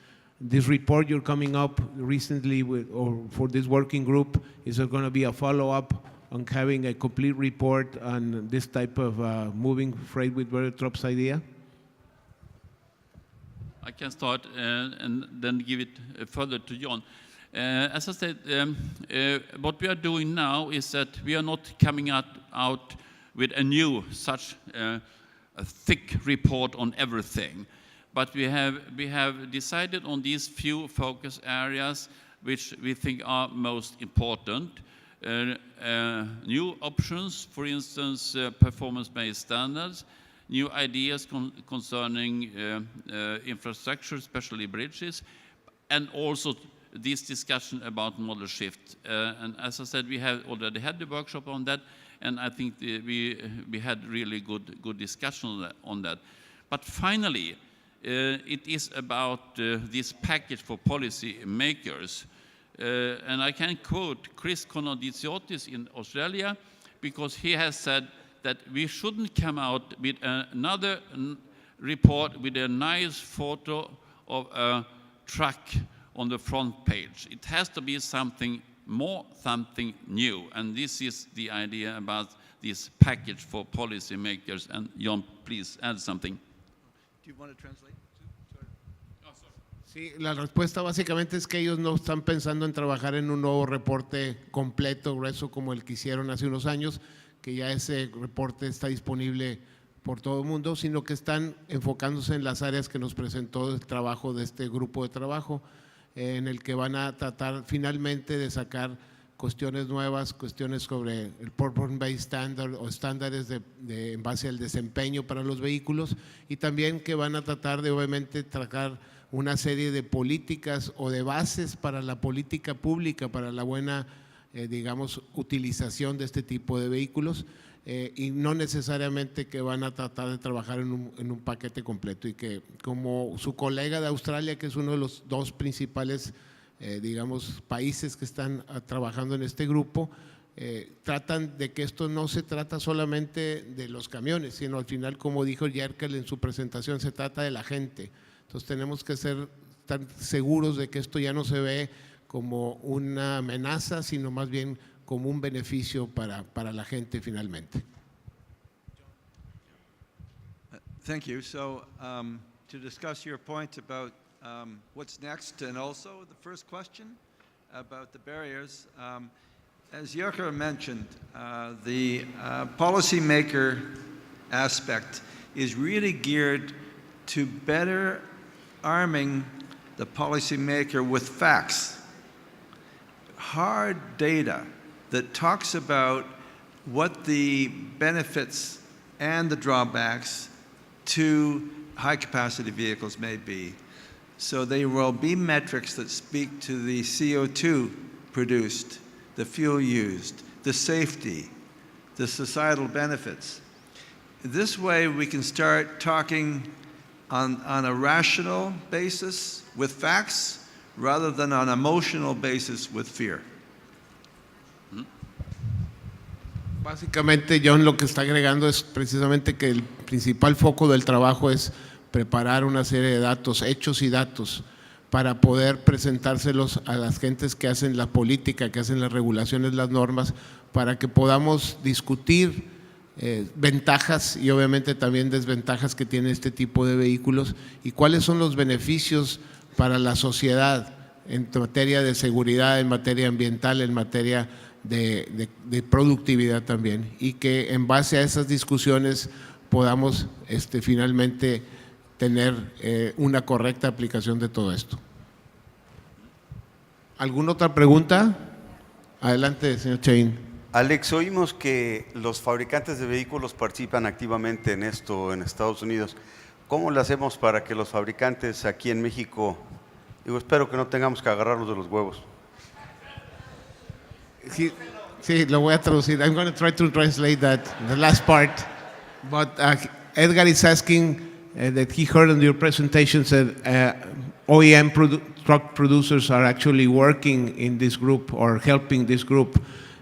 This report you're coming up recently with, or for this working group, is there going to be a follow-up on having a complete report on this type of moving freight with better trucks idea? I can start and then give it further to John. As I said, what we are doing now is that we are not coming out with a new such a thick report on everything. But we have decided on these few focus areas which we think are most important. New options, for instance, performance-based standards, new ideas concerning infrastructure, especially bridges, and also this discussion about model shift. And as I said, we have already had the workshop on that, and I think we had really good discussion on that. But finally, it is about this package for policy makers. And I can quote Chris Konoditsiotis in Australia, because he has said that we shouldn't come out with another report with a nice photo of a truck on the front page. It has to be something more, something new. And this is the idea about this package for policy makers. And John, please add something. Do you want to translate? Sí, la respuesta básicamente es que ellos no están pensando en trabajar en un nuevo reporte completo, grueso, como el que hicieron hace unos años, que ya ese reporte está disponible por todo el mundo, sino que están enfocándose en las áreas que nos presentó el trabajo de este grupo de trabajo, en el que van a tratar finalmente de sacar cuestiones nuevas, cuestiones sobre el performance-based standard o estándares en base al desempeño para los vehículos, y también que van a tratar de obviamente tratar una serie de políticas o de bases para la política pública, para la buena, digamos, utilización de este tipo de vehículos, y no necesariamente que van a tratar de trabajar en un paquete completo, y que como su colega de Australia, que es uno de los dos principales digamos, países que están trabajando en este grupo, tratan de que esto no se trata solamente de los camiones, sino al final, como dijo Yerkel en su presentación, se trata de la gente. Entonces tenemos que estar seguros de que esto ya no se ve como una amenaza, sino más bien como un beneficio para la gente finalmente. Thank you. So to discuss your point about what's next, and also the first question about the barriers, as Jörg mentioned, the policymaker aspect is really geared to better arming the policymaker with facts, hard data that talks about what the benefits and the drawbacks to high-capacity vehicles may be. So there will be metrics that speak to the CO2 produced, the fuel used, the safety, the societal benefits. This way we can start talking on a rational basis with facts rather than on an emotional basis with fear. Básicamente, John lo que está agregando es precisamente que el principal foco del trabajo es preparar una serie de datos, hechos y datos, para poder presentárselos a las gentes que hacen la política, que hacen las regulaciones, las normas, para que podamos discutir ventajas y obviamente también desventajas que tiene este tipo de vehículos y cuáles son los beneficios para la sociedad en materia de seguridad, en materia ambiental, en materia de productividad también, y que en base a esas discusiones podamos finalmente tener una correcta aplicación de todo esto. ¿Alguna otra pregunta? Adelante, señor Chain. Alex, oímos que los fabricantes de vehículos participan activamente en esto en Estados Unidos. ¿Cómo le hacemos para que los fabricantes aquí en México, espero que no tengamos que agarrarlos de los huevos? Sí, lo voy a traducir. I'm going to try to translate that, the last part. But Edgar is asking that he heard in your presentation that OEM truck producers are actually working in this group or helping this group.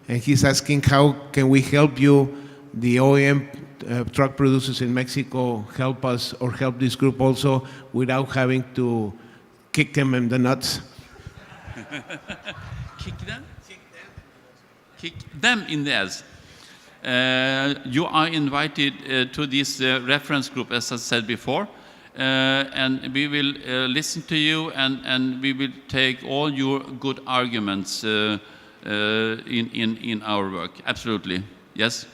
And he's asking how can we help you, the OEM truck producers in Mexico, help us or help this group also without having to kick them in the nuts. Kick them? Kick them in the ass. You are invited to this reference group, as I said before, and we will listen to you, and we will take all your good arguments in our work. Absolutely, yes.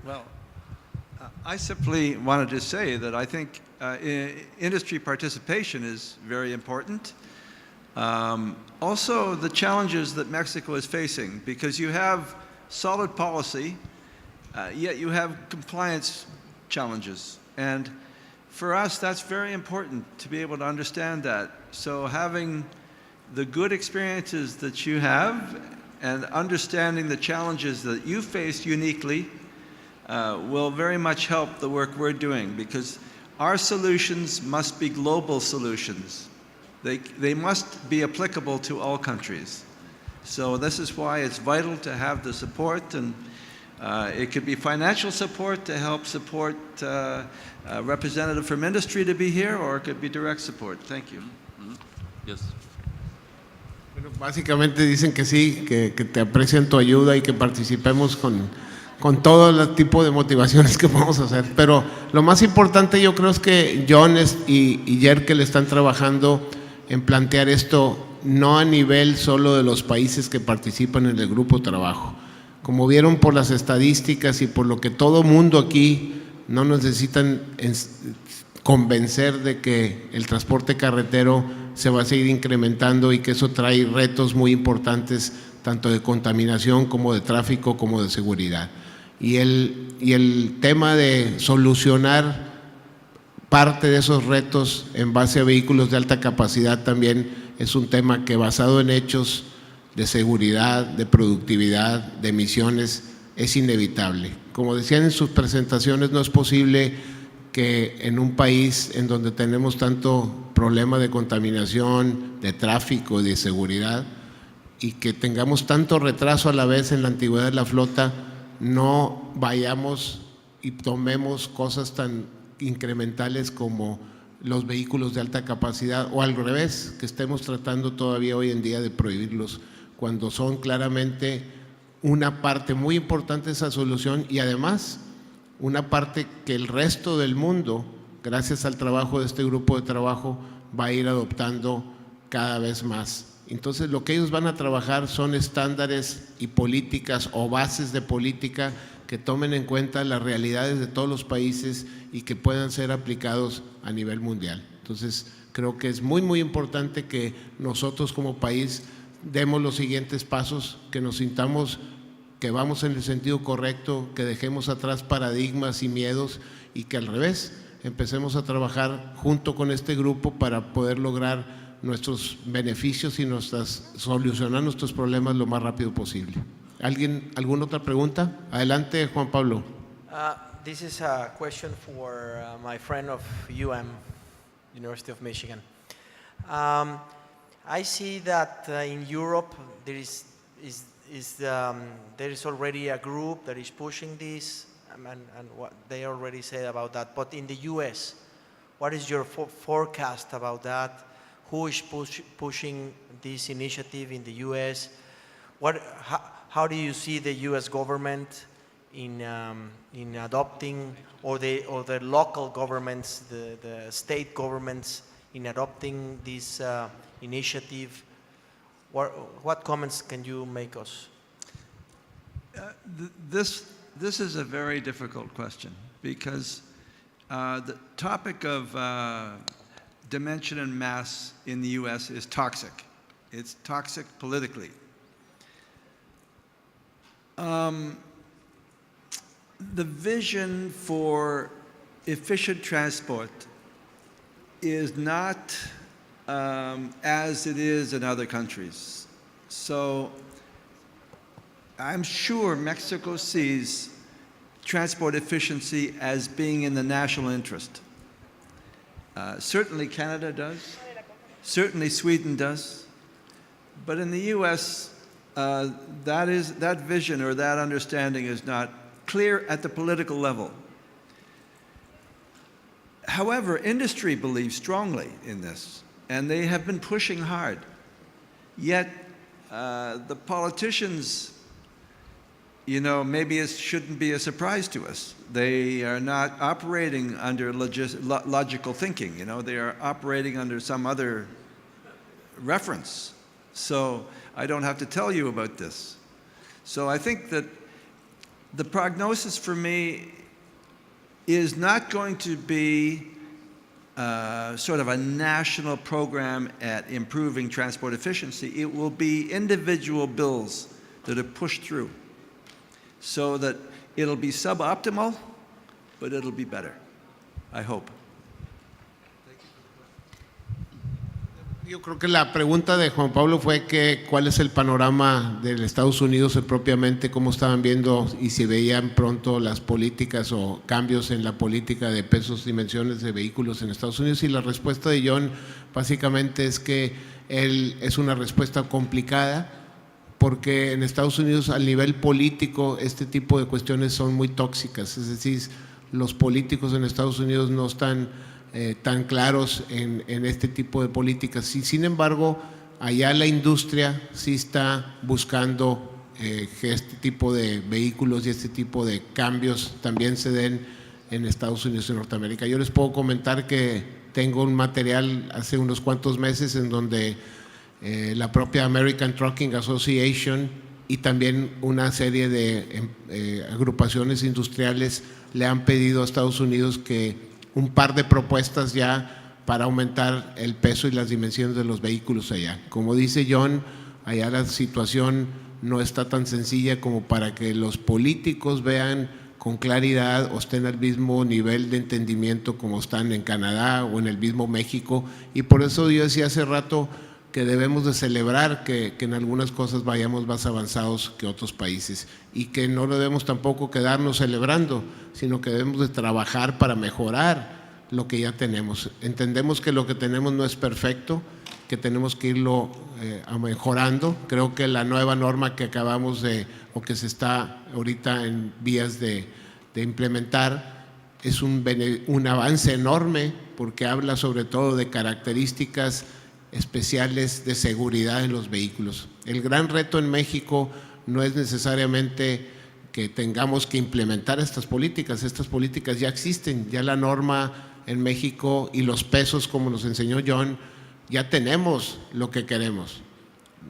Well, I simply wanted to say that I think industry participation is very important. Also, the challenges that Mexico is facing, because you have solid policy, yet you have compliance challenges. And for us, that's very important to be able to understand that. So having the good experiences that you have and understanding the challenges that you face uniquely will very much help the work we're doing, because our solutions must be global solutions. They must be applicable to all countries. So this is why it's vital to have the support, and it could be financial support to help support a representative from industry to be here, or it could be direct support. Thank you. Yes. Bueno, básicamente dicen que sí, que te aprecian tu ayuda y que participemos con todo el tipo de motivaciones que podemos hacer. Pero lo más importante yo creo es que John y Jerkel están trabajando en plantear esto no a nivel solo de los países que participan en el grupo de trabajo. Como vieron por las estadísticas y por lo que todo mundo aquí no necesitan convencer de que el transporte carretero se va a seguir incrementando y que eso trae retos muy importantes tanto de contaminación como de tráfico como de seguridad. Y el tema de solucionar parte de esos retos en base a vehículos de alta capacidad también es un tema que, basado en hechos de seguridad, de productividad, de emisiones, es inevitable. Como decían en sus presentaciones, no es posible que en un país en donde tenemos tanto problema de contaminación, de tráfico y de seguridad, y que tengamos tanto retraso a la vez en la antigüedad de la flota, no vayamos y tomemos cosas tan incrementales como los vehículos de alta capacidad, o al revés, que estemos tratando todavía hoy en día de prohibirlos, cuando son claramente una parte muy importante de esa solución, y además una parte que el resto del mundo, gracias al trabajo de este grupo de trabajo, va a ir adoptando cada vez más. Entonces, lo que ellos van a trabajar son estándares y políticas o bases de política que tomen en cuenta las realidades de todos los países y que puedan ser aplicados a nivel mundial. Entonces, creo que es muy, muy importante que nosotros como país demos los siguientes pasos, que nos sintamos que vamos en el sentido correcto, que dejemos atrás paradigmas y miedos y que al revés, empecemos a trabajar junto con este grupo para poder lograr nuestros beneficios y solucionar nuestros problemas lo más rápido posible. ¿Alguna otra pregunta? Adelante, Juan Pablo. This is a question for my friend of University of Michigan. I see that in Europe there is already a group that is pushing this, and what they already said about that. But in the U.S., what is your forecast about that? Who is pushing this initiative in the U.S.? How do you see the U.S. government in adopting, or the local governments, the state governments in adopting this initiative? What comments can you make us? This is a very difficult question because the topic of dimension and mass in the US is toxic. It's toxic politically. The vision for efficient transport is not as it is in other countries. So I'm sure Mexico sees transport efficiency as being in the national interest. Certainly Canada does. Certainly Sweden does. But in the US, that vision or that understanding is not clear at the political level. However, industry believes strongly in this, and they have been pushing hard. Yet, the politicians, you know, maybe it shouldn't be a surprise to us. They are not operating under logical thinking, you know, they are operating under some other reference. So I don't have to tell you about this. So I think that the prognosis for me is not going to be sort of a national program at improving transport efficiency. It will be individual bills that are pushed through so that it'll be suboptimal, but it'll be better, I hope. Yo creo que la pregunta de Juan Pablo fue que cuál es el panorama de Estados Unidos propiamente, cómo estaban viendo y si veían pronto las políticas o cambios en la política de pesos y dimensiones de vehículos en Estados Unidos. Y la respuesta de John básicamente es que es una respuesta complicada porque en Estados Unidos al nivel político este tipo de cuestiones son muy tóxicas. Es decir, los políticos en Estados Unidos no están tan claros en este tipo de políticas. Y sin embargo, allá la industria sí está buscando que este tipo de vehículos y este tipo de cambios también se den en Estados Unidos y Norteamérica. Yo les puedo comentar que tengo un material hace unos cuantos meses en donde la propia American Trucking Association y también una serie de agrupaciones industriales le han pedido a Estados Unidos que un par de propuestas ya para aumentar el peso y las dimensiones de los vehículos allá. Como dice John, allá la situación no está tan sencilla como para que los políticos vean con claridad o estén al mismo nivel de entendimiento como están en Canadá o en el mismo México. Y por eso yo decía hace rato que debemos de celebrar que en algunas cosas vayamos más avanzados que otros países y que no debemos tampoco quedarnos celebrando, sino que debemos de trabajar para mejorar lo que ya tenemos. Entendemos que lo que tenemos no es perfecto, que tenemos que irlo mejorando. Creo que la nueva norma que acabamos de, o que se está ahorita en vías de implementar, es un avance enorme porque habla sobre todo de características especiales de seguridad en los vehículos. El gran reto en México no es necesariamente que tengamos que implementar estas políticas ya existen, ya la norma en México y los pesos, como nos enseñó John, ya tenemos lo que queremos,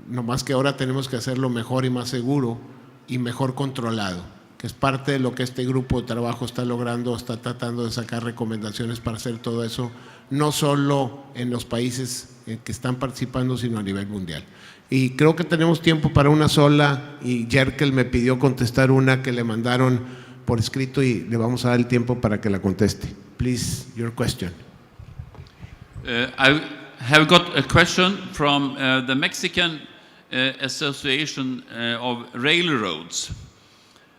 nomás que ahora tenemos que hacerlo mejor y más seguro y mejor controlado, que es parte de lo que este grupo de trabajo está logrando, está tratando de sacar recomendaciones para hacer todo eso, no solo en los países que están participando, sino a nivel mundial. Y creo que tenemos tiempo para una sola, y Jerkel me pidió contestar una que le mandaron por escrito y le vamos a dar el tiempo para que la conteste. Please, your question. I have got a question from the Mexican Association of Railroads.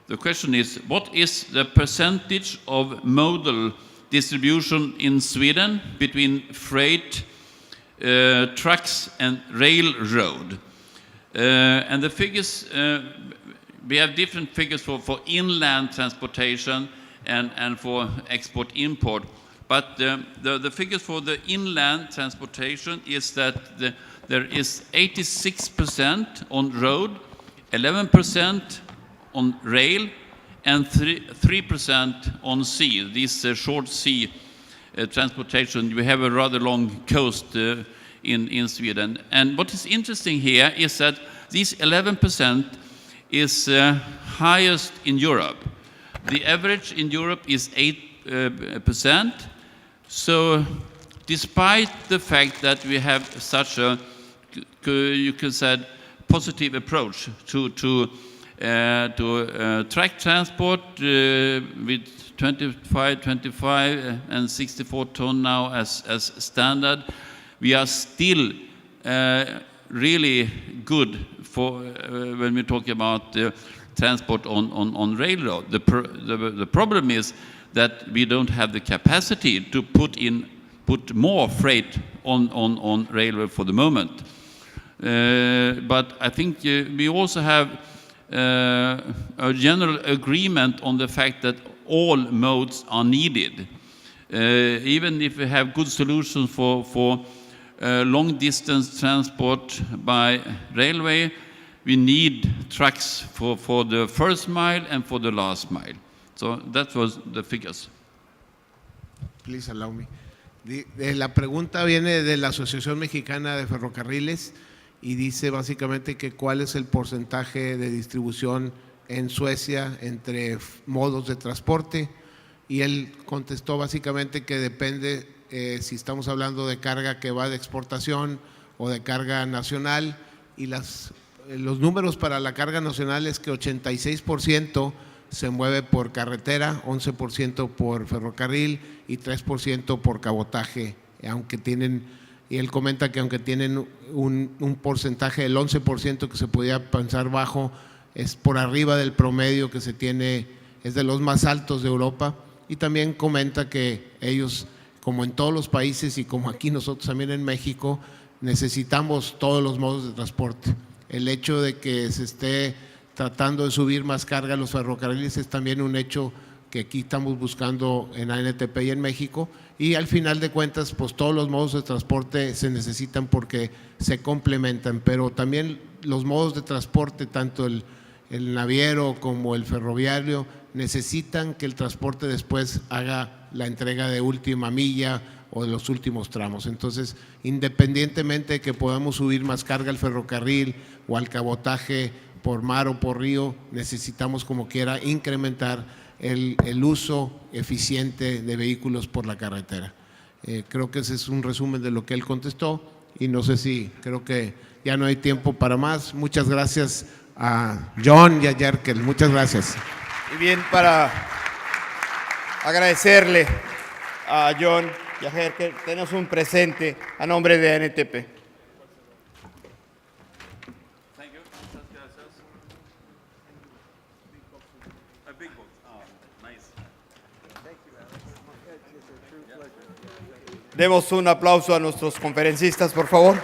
The question is, what is the percentage of modal distribution in Sweden between freight, trucks and railroad? And the figures, we have different figures for inland transportation and for export-import. But the figures for the inland transportation is that there is 86% on road, 11% on rail, and 3% on sea, these short sea transportation. We have a rather long coast in Sweden. And what is interesting here is that this 11% is highest in Europe. The average in Europe is 8%. So despite the fact that we have such a, you could say, positive approach to track transport with 25 and 64 ton now as standard, we are still really good for when we talk about transport on railroad. The problem is that we don't have the capacity to put more freight on railroad for the moment. But I think we also have a general agreement on the fact that all modes are needed. Even if we have good solutions for long distance transport by railway, we need trucks for the first mile and for the last mile. So that was the figures. Please allow me. La pregunta viene de la Asociación Mexicana de Ferrocarriles y dice básicamente que cuál es el porcentaje de distribución en Suecia entre modos de transporte, y él contestó básicamente que depende si estamos hablando de carga que va de exportación o de carga nacional, y los números para la carga nacional es que 86% se mueve por carretera, 11% por ferrocarril y 3% por cabotaje, aunque tienen, y él comenta que aunque tienen un porcentaje del 11% que se podía pensar bajo, es por arriba del promedio que se tiene, es de los más altos de Europa. Y también comenta que ellos, como en todos los países y como aquí nosotros también en México, necesitamos todos los modos de transporte. El hecho de que se esté tratando de subir más carga a los ferrocarriles es también un hecho que aquí estamos buscando en ANTP y en México, y al final de cuentas pues todos los modos de transporte se necesitan porque se complementan, pero también los modos de transporte, tanto el naviero como el ferroviario, necesitan que el transporte después haga la entrega de última milla o de los últimos tramos. Entonces, independientemente de que podamos subir más carga al ferrocarril o al cabotaje por mar o por río, necesitamos como quiera incrementar el uso eficiente de vehículos por la carretera. Creo que ese es un resumen de lo que él contestó, y no sé si, creo que ya no hay tiempo para más. Muchas gracias a John y a Jerkel, muchas gracias. Y bien, para agradecerle a John y a Jerkel, tenemos un presente a nombre de ANTP. Demos un aplauso a nuestros conferencistas, por favor.